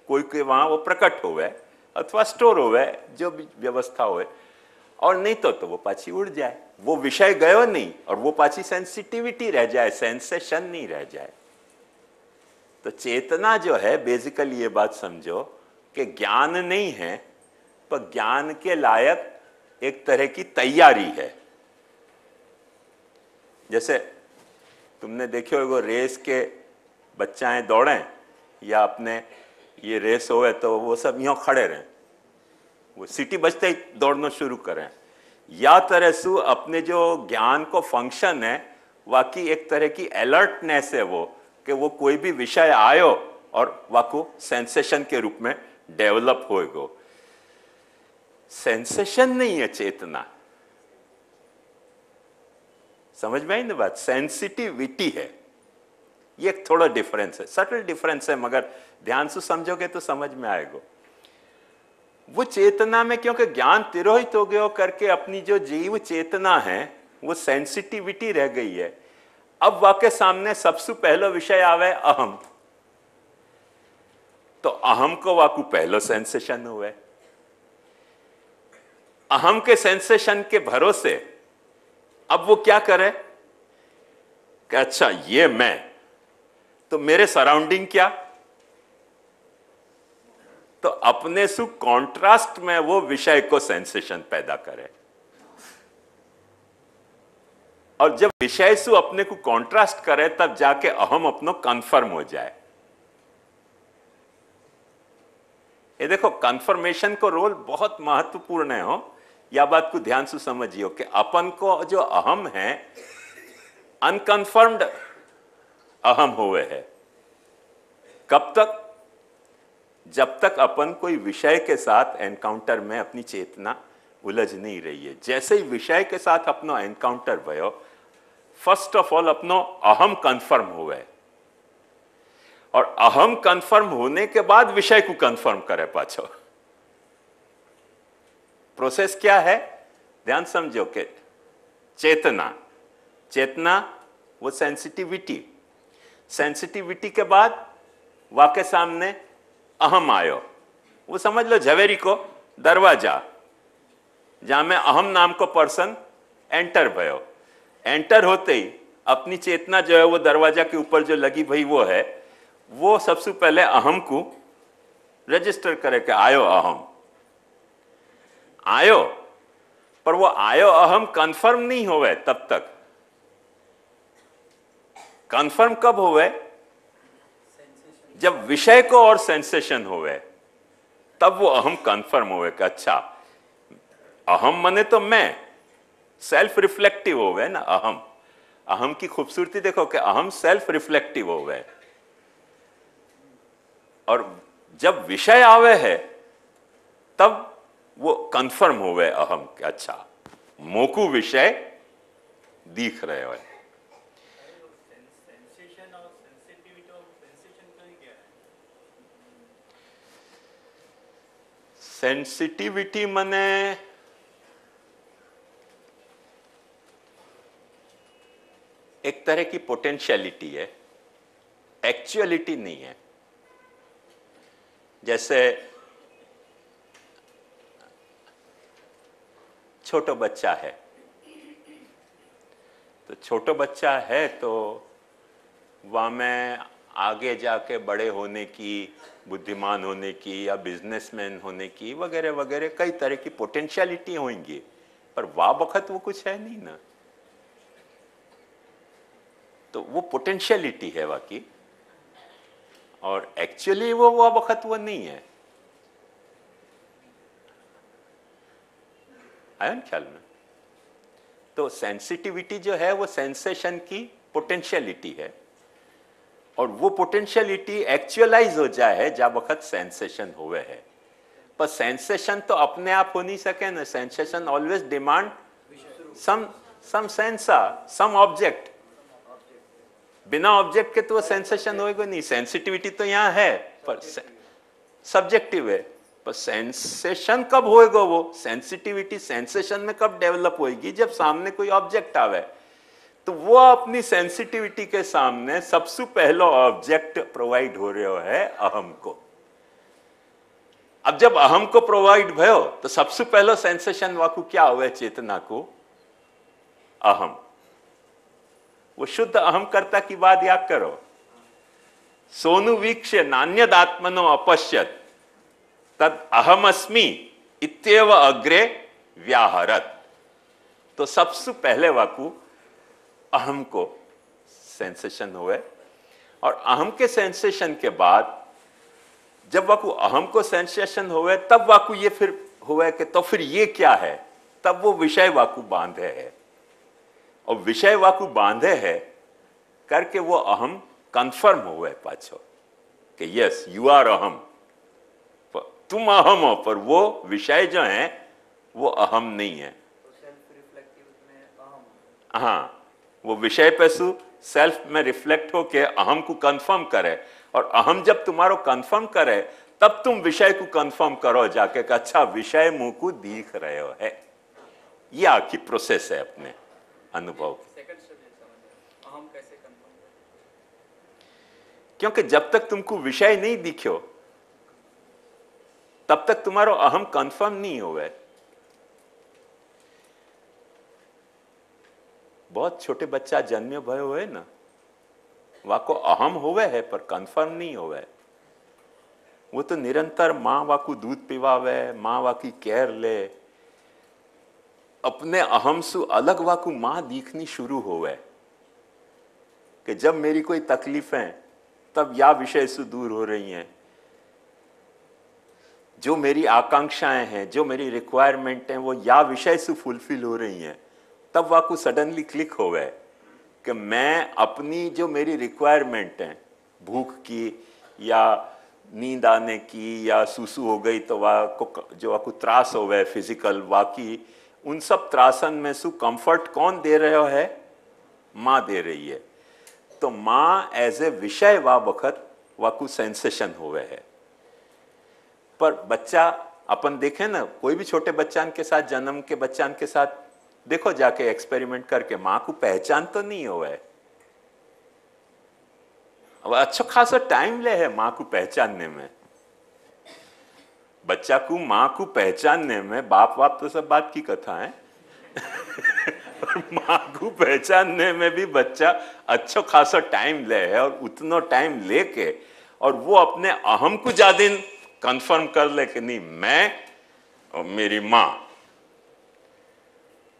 कोई के वहां वो प्रकट होवे अथवा स्टोर होवे, जो भी व्यवस्था होवे, और नहीं तो वो पाછી उड़ जाए, वो विषय गयो नहीं और वो पाછી सेंसिटिविटी रह जाए, सेंसेशन नहीं रह जाए। तो चेतना जो है बेसिकली ये बात समझो कि ज्ञान नहीं है, पर ज्ञान के लायक एक तरह की तैयारी है। जैसे तुमने देखो वो रेस के बच्चाएं दौड़ें या अपने ये रेस होए तो वो सब यूं खड़े रहें, वो सीटी बजते ही दौड़ना शुरू करें, या तरह से अपने जो ज्ञान को फंक्शन है वाकई एक तरह की अलर्टनेस है वो, कि वो कोई भी विषय आयो और वाको सेंसेशन के रूप में डेवलप होएगो। सेंसेशन नहीं है चेतना, समझ में आई ना बात, सेंसिटिविटी है। ये एक थोड़ा डिफरेंस है, सटल डिफरेंस है, मगर ध्यान से समझोगे तो समझ में आएगा। वो चेतना में क्योंकि ज्ञान तिरोहित हो गया करके अपनी जो जीव चेतना है वो सेंसिटिविटी रह गई है। अब वाके सामने सबसे पहला विषय आवे अहम, तो अहम को वाकू पहलो सेंसेशन हुए, अहम के सेंसेशन के भरोसे अब वो क्या करे कि अच्छा ये मैं, तो मेरे सराउंडिंग क्या, तो अपने सु कॉन्ट्रास्ट में वो विषय को सेंसेशन पैदा करे, और जब विषय सु अपने को कॉन्ट्रास्ट करे तब जाके अहम अपनो कन्फर्म हो जाए। ये देखो कन्फर्मेशन को रोल बहुत महत्वपूर्ण है हो, या बात को ध्यान से समझियो कि अपन को जो अहम है अनकन्फर्म्ड अहम हुए है। कब तक? जब तक अपन कोई विषय के साथ एनकाउंटर में अपनी चेतना उलझ नहीं रही है। जैसे ही विषय के साथ अपनो एनकाउंटर भयो, फर्स्ट ऑफ ऑल अपनो अहम कंफर्म हुए, और अहम कंफर्म होने के बाद विषय को कंफर्म करे पाछो। प्रोसेस क्या है ध्यान समझो कि चेतना, चेतना वो सेंसिटिविटी, सेंसिटिविटी के बाद वाके सामने अहम आयो, वो समझ लो झवेरी को दरवाजा, जहां में अहम नाम को पर्सन एंटर भयो। एंटर होते ही अपनी चेतना जो है वो दरवाजा के ऊपर जो लगी भाई वो है, वो सबसे पहले अहम को रजिस्टर करे कि आयो अहम आयो, पर वो आयो अहम कंफर्म नहीं होवे तब तक। कंफर्म कब होवे? जब विषय को और सेंसेशन होवे, तब वो अहम कंफर्म होवे कि अच्छा अहम मने तो मैं, सेल्फ रिफ्लेक्टिव होवे ना अहम। अहम की खूबसूरती देखो कि अहम सेल्फ रिफ्लेक्टिव होवे, और जब विषय आवे है तब वो कंफर्म होवे अहम कि अच्छा मोकू विषय दिख रहे हो। सेंसिटिविटी मने एक तरह की पोटेंशियलिटी है, एक्चुअलिटी नहीं है। जैसे छोटो बच्चा है, तो छोटो बच्चा है तो वहां में आगे जाके बड़े होने की, बुद्धिमान होने की या बिजनेसमैन होने की वगैरह वगैरह कई तरह की पोटेंशियलिटी होंगी, पर वाह वक्त वो कुछ है नहीं ना, तो वो पोटेंशियलिटी है बाकी, और एक्चुअली वो वक्त वो नहीं है। आया ख्याल में? तो सेंसिटिविटी जो है वो सेंसेशन की पोटेंशियलिटी है, और वो पोटेंशियलिटी एक्चुअलाइज हो जाए जब वक्त सेंसेशन हुए है। पर सेंसेशन तो अपने आप हो नहीं सके ना, सेंसेशन ऑलवेज डिमांड सम सेंसर, सम ऑब्जेक्ट। बिना ऑब्जेक्ट के तो सेंसेशन होएगा नहीं। सेंसिटिविटी तो यहां है पर सब्जेक्टिव है, पर सेंसेशन कब होएगा? वो सेंसिटिविटी सेंसेशन में कब डेवलप होएगी? जब सामने कोई ऑब्जेक्ट आवे। तो वो अपनी सेंसिटिविटी के सामने सबसे पहला ऑब्जेक्ट प्रोवाइड हो रहा है अहम को। अब जब अहम को प्रोवाइड भयो तो सबसे पहला सेंसेशन वाकू क्या हुआ चेतना को? अहम। वो शुद्ध अहम कर्ता की बात याद करो। सोनु वीक्ष्य नान्यदात्मनो अपश्यत तद अहमस्मि इत्येव अग्रे व्याहरत। तो सबसे पहले वाकू अहम को सेंसेशन हुए, और अहम के सेंसेशन के बाद जब वाकू अहम को सेंसेशन हुए तब वाकू ये फिर हुए कि तो फिर ये क्या है? तब वो विषय वाकू बांधे है, और विषय वाकू बांधे है करके वो अहम कंफर्म हुए पाछो कि यस यू आर अहम, तुम अहम हो, पर वो विषय जो है वो अहम नहीं है। तो सेल्फ रिफ्लेक्टिव में अहम, हाँ, वो विषय पे सेल्फ में रिफ्लेक्ट होके अहम को कंफर्म करे, और अहम जब तुम्हारो कंफर्म करे तब तुम विषय को कंफर्म करो जाके कि अच्छा विषय मुंह को दिख रहे हो है। ये आखिरी प्रोसेस है अपने अनुभव। सेकंड स्टेप समझ अहम कैसे कंफर्म करें? क्योंकि जब तक तुमको विषय नहीं दिखो तब तक तुम्हारो अहम कंफर्म नहीं होवे। बहुत छोटे बच्चा जन्मे भय हुए ना, वाको अहम होवे है पर कंफर्म नहीं होवे। वो तो निरंतर माँ वाकू दूध पिवावे, माँ वाकी केयर ले, अपने अहम सु अलग वाकू माँ दिखनी शुरू होवे कि जब मेरी कोई तकलीफें तब या विषय से दूर हो रही हैं, जो मेरी आकांक्षाएं हैं, जो मेरी रिक्वायरमेंट हैं, वो या विषय से फुलफिल हो रही हैं, तब वाकू सडनली क्लिक हो गए कि मैं अपनी जो मेरी रिक्वायरमेंट है, भूख की या नींद आने की या सुसु हो गई तो वाको जो वाकू त्रास हो गए फिजिकल वाकी, उन सब त्रासन में सु कंफर्ट कौन दे रहा है? माँ दे रही है। तो माँ एज ए विषय वा वक्त वाकू सेंसेशन हो गए है। पर बच्चा अपन देखें ना, कोई भी छोटे बच्चान के साथ, जन्म के बच्चान के साथ देखो जाके एक्सपेरिमेंट करके, माँ को पहचान तो नहीं हुआ है। अब अच्छा खासा टाइम ले है माँ को पहचानने में। बच्चा को माँ को पहचानने में, बाप तो सब बात की कथा है और माँ को पहचानने में भी बच्चा अच्छा खासा टाइम ले है, और उतना टाइम लेके और वो अपने अहम को ज्यादा कंफर्म कर ले कि नहीं मैं और मेरी माँ,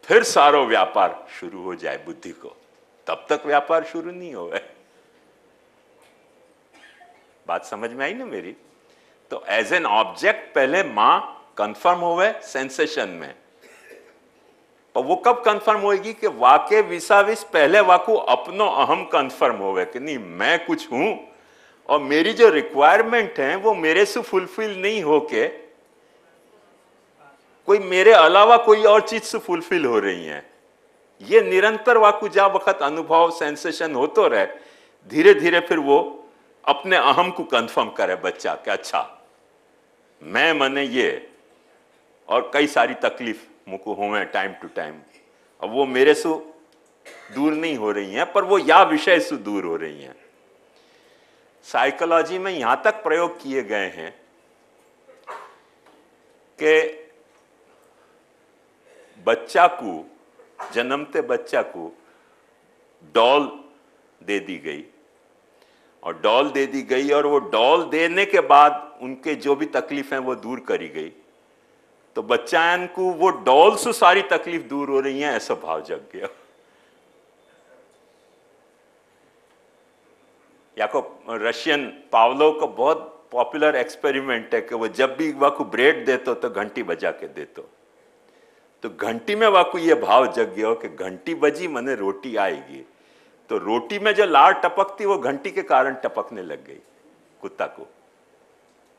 फिर सारो व्यापार शुरू हो जाए बुद्धि को। तब तक व्यापार शुरू नहीं हो गए। बात समझ में आई ना मेरी? तो एज एन ऑब्जेक्ट पहले मां कंफर्म हो गए सेंसेशन में, पर वो कब कंफर्म होगी कि वाके विसाविस पहले वाकू अपनो अहम कंफर्म हो गए कि नहीं मैं कुछ हूं, और मेरी जो रिक्वायरमेंट है वो मेरे से फुलफिल नहीं होके कोई मेरे अलावा कोई और चीज से फुलफिल हो रही है। ये निरंतर वाकू जा वक्त अनुभव सेंसेशन हो तो रहे, धीरे धीरे फिर वो अपने अहम को कंफर्म करे बच्चा कि अच्छा मैं मने ये, और कई सारी तकलीफ मुझको हुए टाइम टू टाइम, अब वो मेरे से दूर नहीं हो रही हैं, पर वो या विषय से दूर हो रही हैं। साइकोलॉजी में यहां तक प्रयोग किए गए हैं कि बच्चा को, जन्मते बच्चा को डॉल दे दी गई, और डॉल दे दी गई, और वो डॉल देने के बाद उनके जो भी तकलीफ हैं वो दूर करी गई, तो बच्चान को वो डॉल से सारी तकलीफ दूर हो रही है ऐसा भाव जग गया। या को रशियन पावलोव का बहुत पॉपुलर एक्सपेरिमेंट है कि वो जब भी वाकू ब्रेड देतो तो घंटी बजा के देतो, तो घंटी में वाकू ये भाव जग गया कि घंटी बजी मने रोटी आएगी, तो रोटी में जो लार टपकती वो घंटी के कारण टपकने लग गई कुत्ता को।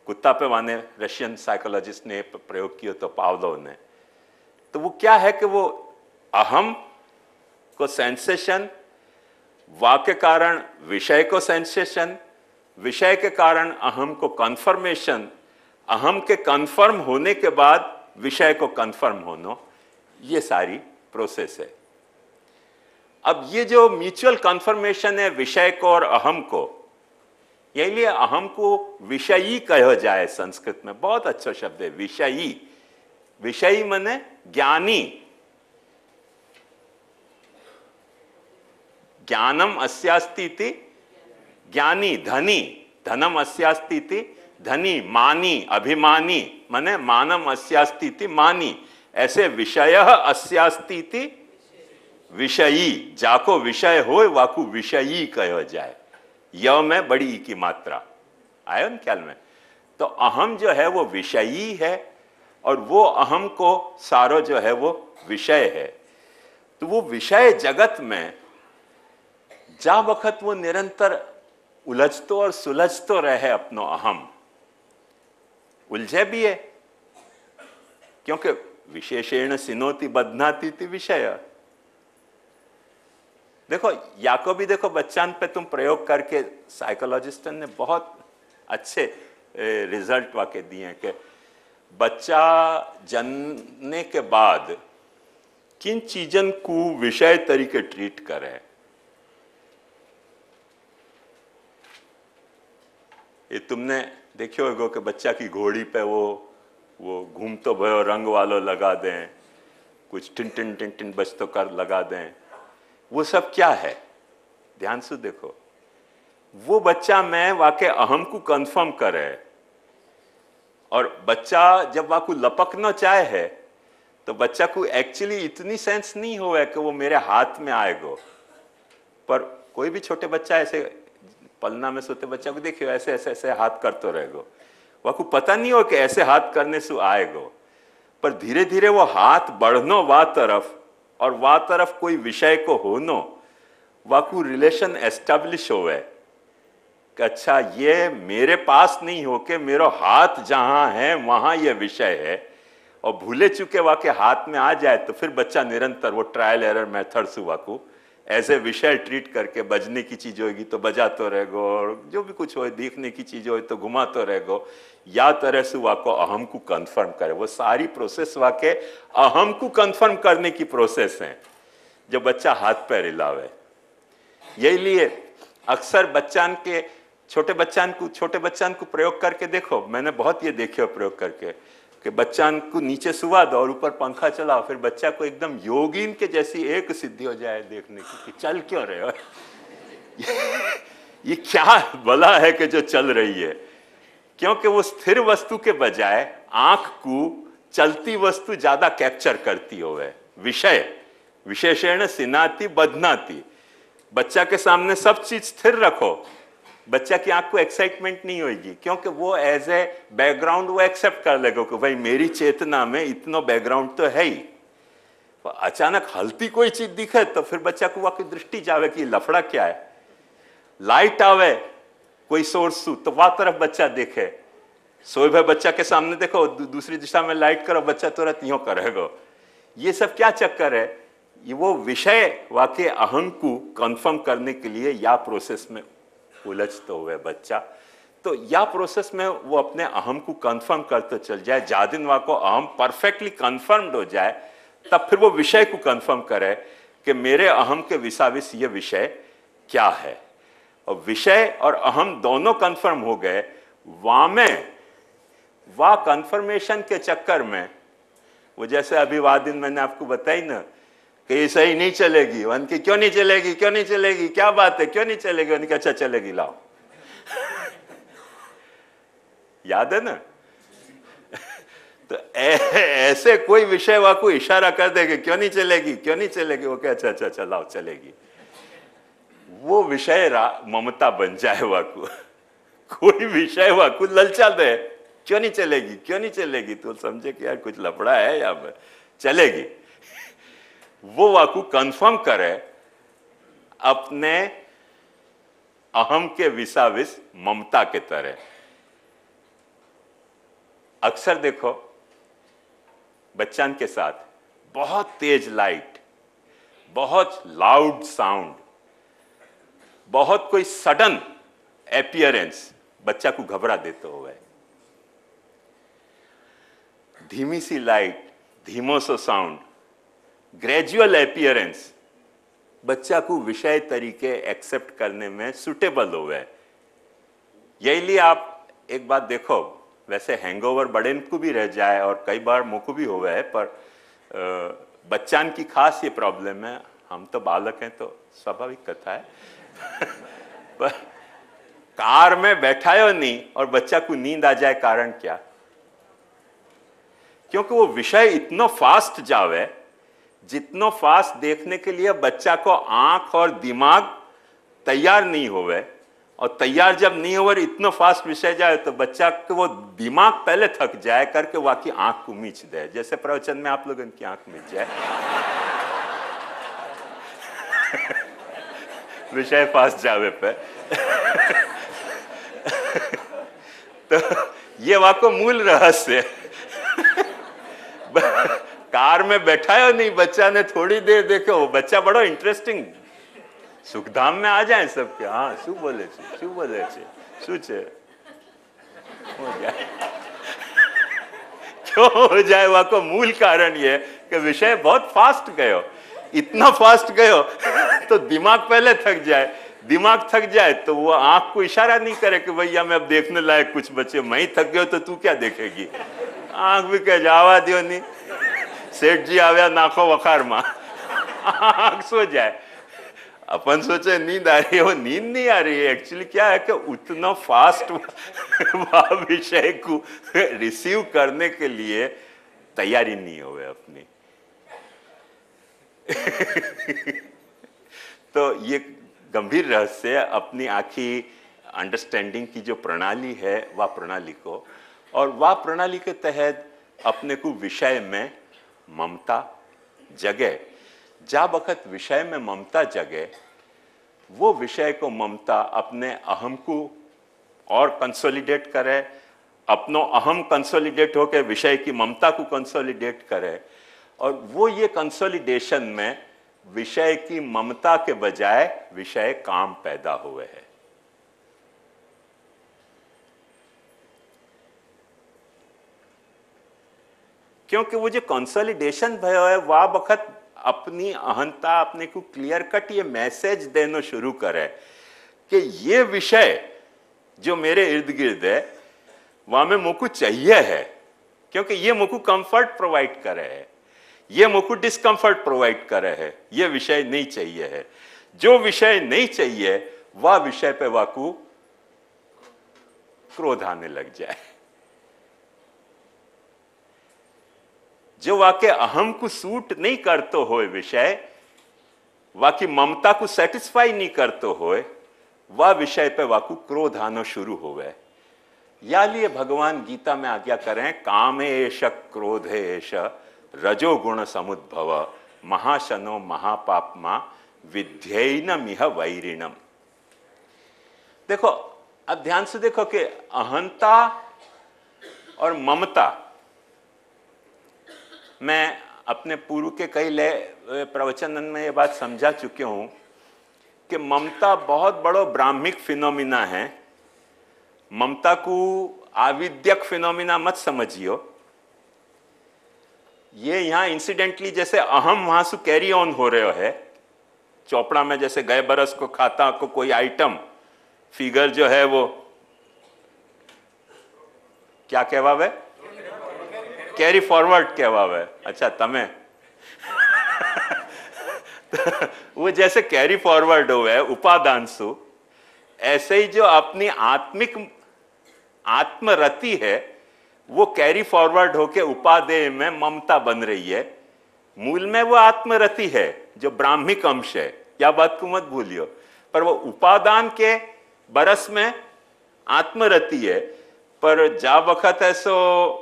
कुत्ता पे माने रशियन साइकोलॉजिस्ट ने प्रयोग किया तो पावलोव ने, तो वो क्या है कि वो अहम को सेंसेशन, वा के कारण विषय को सेंसेशन, विषय के कारण अहम को कंफर्मेशन, अहम के कंफर्म होने के बाद विषय को कंफर्म होना, ये सारी प्रोसेस है। अब ये जो म्यूचुअल कंफर्मेशन है विषय को और अहम को, यही लिए अहम को विषयी कहा जाए। संस्कृत में बहुत अच्छा शब्द है विषयी। विषयी माने ज्ञानी। ज्ञानम अस्यास्ति इति ज्ञानी, धनी, धनम अस्यास्ति इति धनी, मानी, अभिमानी माने मानम अस्यास्ति इति मानी। ऐसे विषयः अस्यास्ति इति विषयी। जाको विषय हो वाकु विषयी कहा जाए। य में बड़ी ई की मात्रा आयो न ख्याल में। तो अहम जो है वो विषयी है और वो अहम को सारो जो है वो विषय है। तो वो विषय जगत में जा वक्त वो निरंतर उलझतो और सुलझतो रहे अपनो अहम, उलझे भी है, क्योंकि विशेषेण सिनोति बध्नाति इति विषय। देखो याको भी देखो बच्चान पे तुम प्रयोग करके साइकोलॉजिस्ट ने बहुत अच्छे रिजल्ट वाके दिए कि बच्चा जनने के बाद किन चीजन को विषय तरीके ट्रीट करे। ये तुमने देखियो होगा कि बच्चा की घोड़ी पे वो घूमतो भयो रंग वालो लगा दें, कुछ टिन टिन टिन टिन बजतो कर लगा दें, वो सब क्या है? ध्यान से देखो। वो बच्चा में वाके अहम को कंफर्म करे। और बच्चा जब वाकू लपकना चाहे है तो बच्चा को एक्चुअली इतनी सेंस नहीं हो कि वो मेरे हाथ में आएगो। पर कोई भी छोटे बच्चा ऐसे पलना में सोते बच्चा को देखियो ऐसे ऐसे ऐसे हाथ करते रहेगो, वाकू पता नहीं हो कि ऐसे हाथ करने से आएगो। पर धीरे धीरे वो हाथ बढ़नो वा तरफ और वा तरफ कोई विषय को होनो, वाकू रिलेशन एस्टेब्लिश होवे कि अच्छा ये मेरे पास नहीं हो के मेरा हाथ जहां है वहां ये विषय है। और भूले चुके वाके हाथ में आ जाए तो फिर बच्चा निरंतर वो ट्रायल एरर मेथड से वाकू ऐसे विषय ट्रीट करके, बजने की चीज होगी तो बजा तो रहेगो, और जो भी कुछ हो देखने की चीज हो तो घुमा तो रहेगो, या तरह से वाको अहम को कंफर्म करे। वो सारी प्रोसेस वाके अहम को कंफर्म करने की प्रोसेस है जो बच्चा हाथ पैर हिलावे। यही लिए अक्सर बच्चान के छोटे बच्चान को प्रयोग करके देखो, मैंने बहुत ये देखे प्रयोग करके कि बच्चान को नीचे सुवा दो और ऊपर पंखा चलाओ, फिर बच्चा को एकदम योगीन के जैसी एक सिद्धि हो जाए देखने की कि चल क्यों रहे हो ये क्या भला है कि जो चल रही है। क्योंकि वो स्थिर वस्तु के बजाय आंख को चलती वस्तु ज्यादा कैप्चर करती हो। विषय विशेषण सिनाती बदनाती। बच्चा के सामने सब चीज स्थिर रखो, बच्चा की आंख को एक्साइटमेंट नहीं होगी, क्योंकि वो एज ए बैकग्राउंड वो एक्सेप्ट कर लेगा कि भाई मेरी चेतना में इतना बैकग्राउंड तो है ही। अचानक हलती कोई चीज दिखे तो फिर बच्चा को वाकई दृष्टि जावे कि लफड़ा क्या है। लाइट आवे कोई सोर्स तो वह तरफ बच्चा देखे। सोए भाई बच्चा के सामने देखो, दूसरी दिशा में लाइट करो, बच्चा तुरंत यूं करेगा। ये सब क्या चक्कर है? ये वो विषय वाकई अहम को कंफर्म करने के लिए या प्रोसेस में उलझते हुए बच्चा, तो या प्रोसेस में वो अपने अहम को कंफर्म करते चल जाए। जादिन वाको अहम परफेक्टली कंफर्म्ड हो जाए, तब फिर वो विषय को कंफर्म करे कि मेरे अहम के विसाविस ये विषय क्या है। और विषय और अहम दोनों कंफर्म हो गए। वाह कंफर्मेशन के चक्कर में वो जैसे अभिवादन मैंने आपको बताई ना कि ये सही नहीं चलेगी, वन की क्यों नहीं चलेगी, क्यों नहीं चलेगी, क्या बात है, क्यों नहीं चलेगी, उनकी अच्छा चलेगी लाओ याद है ना तो ऐसे कोई विषय वाको इशारा कर देगा क्यों नहीं चलेगी, क्यों नहीं चलेगी, वो क्या अच्छा अच्छा अच्छा लाओ चलेगी। वो विषय ममता बन जाए वाको कोई विषय वाको ललचा दे क्यों नहीं चलेगी, क्यों नहीं चलेगी, तो समझे कि यार कुछ लफड़ा है या चलेगी। वो वाकू कंफर्म करे अपने अहम के विसाविस ममता के तरह। अक्सर देखो बच्चन के साथ बहुत तेज लाइट, बहुत लाउड साउंड, बहुत कोई सडन एपियरेंस बच्चा को घबरा देते हुए। धीमी सी लाइट, धीमो सो साउंड, ग्रेजुअल एपियरेंस बच्चा को विषय तरीके एक्सेप्ट करने में सुटेबल होवे। यही लिए आप एक बात देखो, वैसे हैंगओवर बड़े को भी रह जाए और कई बार मुझको भी हुआ है, पर बच्चान की खास ये प्रॉब्लम है। हम तो बालक हैं तो स्वाभाविक कथा है पर कार में बैठायो नहीं और बच्चा को नींद आ जाए, कारण क्या? क्योंकि वो विषय इतना फास्ट जावे, जितना फास्ट देखने के लिए बच्चा को आंख और दिमाग तैयार नहीं होवे, और तैयार जब नहीं होवे इतना फास्ट विषय जाए तो बच्चा को वो दिमाग पहले थक जाए करके वाकई आंख को मीच दे, जैसे प्रवचन में आप लोगों की आंख मीच जाए विषय फास्ट जावे पे तो ये वाको मूल रहस्य कार में बैठायो नहीं, बच्चा ने थोड़ी देर देखो, वो बच्चा बड़ो इंटरेस्टिंग सुखधाम में आ जाए सबके। हाँ शू बोले छे शू छे हो जाए क्यों हो जाए वाको मूल कारण ये कि विषय बहुत फास्ट गयो, इतना फास्ट गयो तो दिमाग पहले थक जाए, दिमाग थक जाए तो वो आंख को इशारा नहीं करे कि भैया मैं अब देखने लायक कुछ बचे, मैं ही थक गयो तो तू क्या देखेगी। आंख भी कह जावा दियो नहीं, सेठ जी आव्या नाखो वखार में आंख सो जाए। अपन सोचे नींद आ रही है, वो नींद नहीं आ रही है। एक्चुअली क्या है कि उतना फास्ट विषय को रिसीव करने के लिए तैयारी नहीं हुए अपनी तो ये गंभीर रहस्य अपनी आखी अंडरस्टैंडिंग की जो प्रणाली है वह प्रणाली को, और वह प्रणाली के तहत अपने को विषय में ममता जगे। जा वक्त विषय में ममता जगे, वो विषय को ममता अपने अहम को और कंसोलिडेट करे, अपनो अहम कंसोलिडेट होकर विषय की ममता को कंसोलिडेट करे, और वो ये कंसोलिडेशन में विषय की ममता के बजाय विषय काम पैदा हुए है। क्योंकि वो जो कंसोलिडेशन भयो है वह वक्त अपनी अहंता अपने को क्लियर कट ये मैसेज देना शुरू करे कि ये विषय जो मेरे इर्द गिर्द है वहां में मुझको चाहिए है, क्योंकि ये मुझको कंफर्ट प्रोवाइड करे है, ये मुझको डिस्कंफर्ट प्रोवाइड करे है, ये विषय नहीं चाहिए है। जो विषय नहीं चाहिए वह विषय पे वाकू क्रोध आने लग जाए। जो वाके अहम को सूट नहीं करतो होए विषय, वाकी ममता को सेटिस्फाई नहीं करतो होए, वह विषय पे वाकू क्रोध आना शुरू होवे। या लिए भगवान गीता में आज्ञा करें, काम एष क्रोध एष रजोगुण समुद्भव महाशनो महापापमा विध्यैनमिह वैरिणम। देखो अब ध्यान से देखो कि अहंता और ममता, मैं अपने पूर्व के कई प्रवचन में ये बात समझा चुके हूं कि ममता बहुत बड़ो ब्राह्मिक फिनोमिना है। ममता को आविद्यक फिनोमिना मत समझियो। ये यहां इंसिडेंटली जैसे अहम वहां से कैरी ऑन हो रहे है चौपड़ा में, जैसे गए बरस को खाता को कोई आइटम फिगर जो है वो क्या कहवावे, कैरी फॉरवर्ड कहवावे। अच्छा तमें वो जैसे कैरी फॉरवर्ड हुए उपादान सु, ऐसे ही जो अपनी आत्मिक आत्मरति है वो कैरी फॉरवर्ड होके उपादेय में ममता बन रही है। मूल में वो आत्मरति है जो ब्राह्मिक अंश है, या बात को मत भूलियो, पर वो उपादान के बरस में आत्मरति है। पर जा वक्त है सो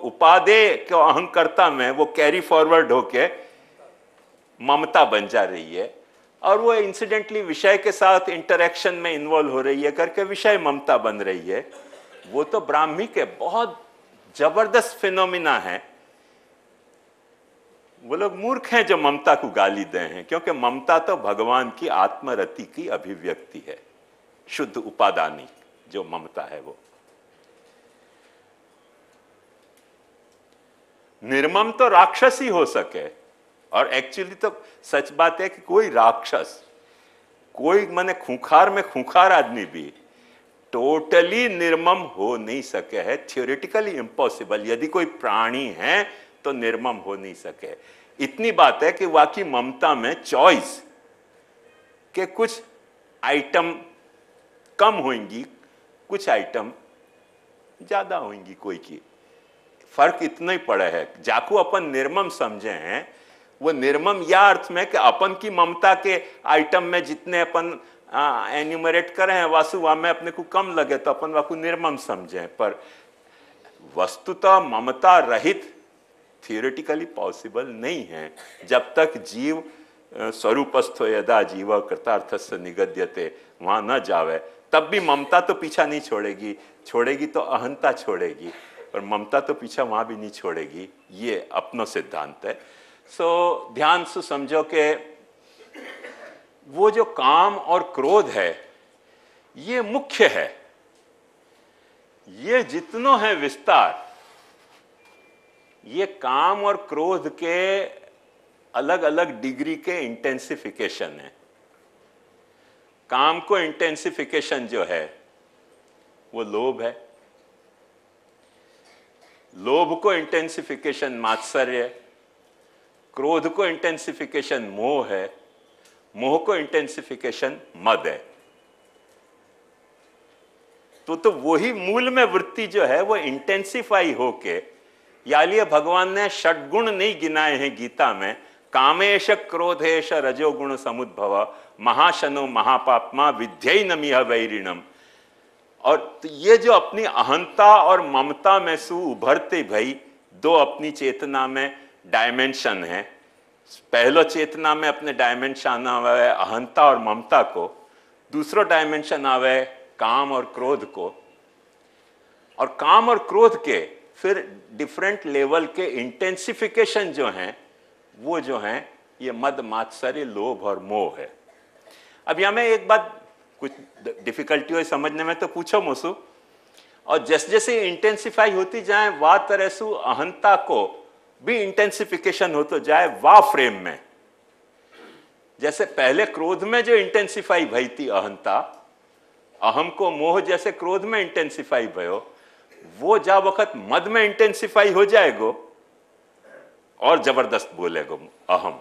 उपादेय के अहंकर्ता में वो कैरी फॉरवर्ड होके ममता बन जा रही है, और वो इंसिडेंटली विषय के साथ इंटरेक्शन में इन्वॉल्व हो रही है करके विषय ममता बन रही है। वो तो ब्राह्मी के बहुत जबरदस्त फिनोमिना है। वो लोग मूर्ख हैं जो ममता को गाली दे हैं, क्योंकि ममता तो भगवान की आत्मरति की अभिव्यक्ति है, शुद्ध उपादानी जो ममता है वो। निर्मम तो राक्षस ही हो सके, और एक्चुअली तो सच बात है कि कोई राक्षस, कोई माने खूंखार में खूंखार आदमी भी टोटली निर्मम हो नहीं सके है, थियोरेटिकली इम्पॉसिबल। यदि कोई प्राणी है तो निर्मम हो नहीं सके। इतनी बात है कि वाकई ममता में चॉइस के कुछ आइटम कम होंगी, कुछ आइटम ज्यादा होंगी, कोई की फर्क इतना ही पड़ा है। जाको अपन निर्मम समझे हैं, वो निर्मम या अर्थ में कि अपन की ममता के आइटम में जितने अपन एन्यूमरेट करें हैं वासुवा में अपने को कम लगे तो अपन वाकु निर्मम समझें, पर वस्तुतः ममता रहित थियोरेटिकली पॉसिबल नहीं है। जब तक जीव स्वरूपस्थो यदा जीव कृतार्थस्य निगद्यते वहां न जावे, तब भी ममता तो पीछा नहीं छोड़ेगी, छोड़ेगी तो अहंता छोड़ेगी, और ममता तो पीछा वहां भी नहीं छोड़ेगी। ये अपना सिद्धांत है। सो ध्यान से समझो कि वो जो काम और क्रोध है ये मुख्य है। ये जितनो है विस्तार, ये काम और क्रोध के अलग अलग डिग्री के इंटेंसिफिकेशन है। काम को इंटेंसिफिकेशन जो है वो लोभ है, लोभ को इंटेंसिफिकेशन मात्सर्य, क्रोध को इंटेंसिफिकेशन मोह है, मोह को इंटेंसिफिकेशन मद है। तो वही मूल में वृत्ति जो है वो इंटेंसिफाई होके, यालिए भगवान ने षटगुण नहीं गिनाए हैं गीता में, कामेश क्रोधेश रजोगुण समुद्भव महाशनो महापात्मा विद्यैनमिह वैरिणम। और तो ये जो अपनी अहंता और ममता में सु उभरते भाई दो अपनी चेतना में डायमेंशन है। पहलो चेतना में अपने डायमेंशन आवे अहंता और ममता को, दूसरो डायमेंशन आवे काम और क्रोध को, और काम और क्रोध के फिर डिफरेंट लेवल के इंटेंसिफिकेशन जो हैं वो जो हैं ये मद मात्सर्य लोभ और मोह है। अब यहां में एक बात कुछ डिफिकल्टी हो समझने में तो पूछो मुझसे, और जैसे जैसे इंटेंसिफाई होती जाए वाह तरह सु अहंता को भी इंटेंसिफिकेशन होता जाए वाह फ्रेम में। जैसे पहले क्रोध में जो इंटेंसिफाई भई थी अहंता, अहम को मोह जैसे क्रोध में इंटेंसिफाई भयो, वो जा वक्त मद में इंटेंसिफाई हो जाएगो और जबरदस्त बोलेगो अहम।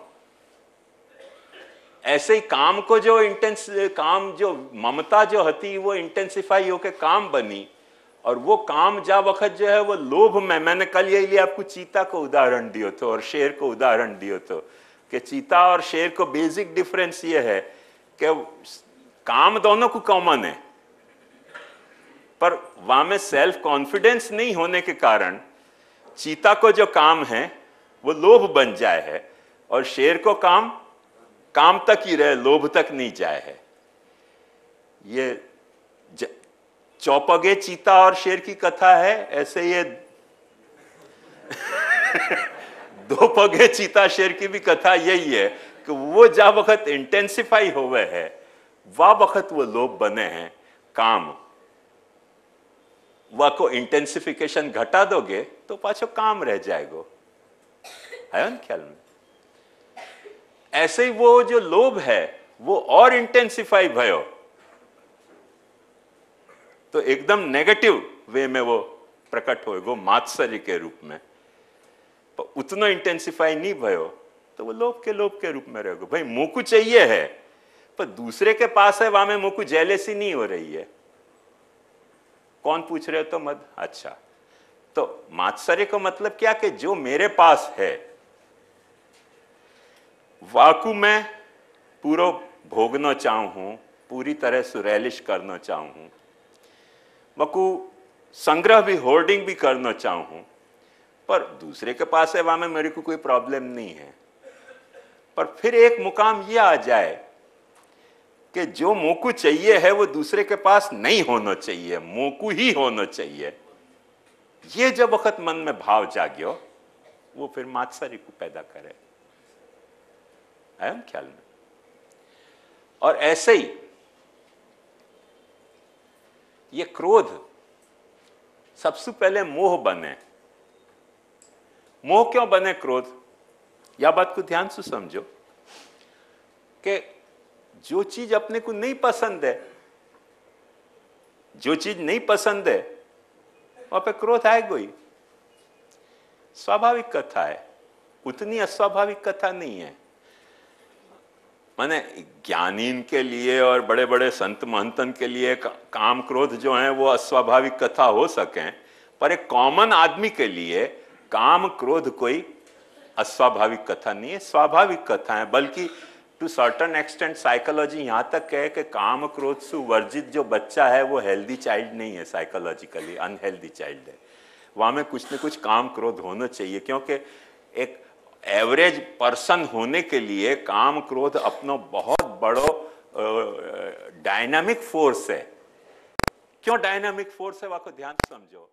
ऐसे ही काम को जो काम जो ममता जो हती वो इंटेंसिफाई होके काम बनी, और वो काम जा वक्त जो है वो लोभ में, मैंने कल यही लिए आपको चीता को उदाहरण दियो तो और शेर को उदाहरण दियो तो, कि चीता और शेर को बेसिक डिफरेंस ये है कि काम दोनों को कॉमन है, पर वहां में सेल्फ कॉन्फिडेंस नहीं होने के कारण चीता को जो काम है वो लोभ बन जाए है, और शेर को काम तक ही रहे, लोभ तक नहीं जाए है। ये चौपगे चीता और शेर की कथा है, ऐसे ये दो पगे चीता शेर की भी कथा यही है कि वो जा वक्त इंटेंसिफाई होवे है वह वक्त वो लोभ बने हैं काम। वह को इंटेंसिफिकेशन घटा दोगे तो पाछो काम रह जाएगो, है ना ख्याल में। ऐसे ही वो जो लोभ है वो और इंटेंसिफाई भयो तो एकदम नेगेटिव वे में वो प्रकट होएगो मात्सर्य के रूप में, पर उतना इंटेंसिफाई नहीं भयो तो वो लोभ के रूप में रहेगो। भाई मोकू चाहिए है पर दूसरे के पास है, वहां में मोकू जेलेसी नहीं हो रही है। कौन पूछ रहे हो तो मत, अच्छा तो मात्सर्य का मतलब क्या कि जो मेरे पास है वाकु मैं पूरा भोगना चाहूं, पूरी तरह सुरैलिश करना चाहूं, वकु संग्रह भी होर्डिंग भी करना चाहूं, पर दूसरे के पास है वहां में मेरे को कोई प्रॉब्लम नहीं है। पर फिर एक मुकाम ये आ जाए कि जो मोकू चाहिए है वो दूसरे के पास नहीं होना चाहिए, मोकू ही होना चाहिए। ये जब वक्त मन में भाव जाग्यो वो फिर मात्सर्य को पैदा करे, है ना ख्याल में। और ऐसे ही ये क्रोध सबसे पहले मोह बने, मोह क्यों बने क्रोध? या बात को ध्यान से समझो कि जो चीज अपने को नहीं पसंद है, जो चीज नहीं पसंद है वहां पे क्रोध आएगा ही। स्वाभाविक कथा है, उतनी अस्वाभाविक कथा नहीं है। माने ज्ञानीन के लिए और बड़े बड़े संत महंतन के लिए काम क्रोध जो है वो अस्वाभाविक कथा हो सके, पर एक कॉमन आदमी के लिए काम क्रोध कोई अस्वाभाविक कथा नहीं है, स्वाभाविक कथा है। बल्कि टू सर्टन एक्सटेंट साइकोलॉजी यहां तक कहे कि काम क्रोध से वर्जित जो बच्चा है वो हेल्दी चाइल्ड नहीं है, साइकोलॉजिकली अनहेल्दी चाइल्ड है। वहां में कुछ न कुछ काम क्रोध होना चाहिए, क्योंकि एक एवरेज पर्सन होने के लिए काम क्रोध अपना बहुत बड़ो डायनामिक फोर्स है। क्यों डायनामिक फोर्स है, वहां को ध्यान समझो।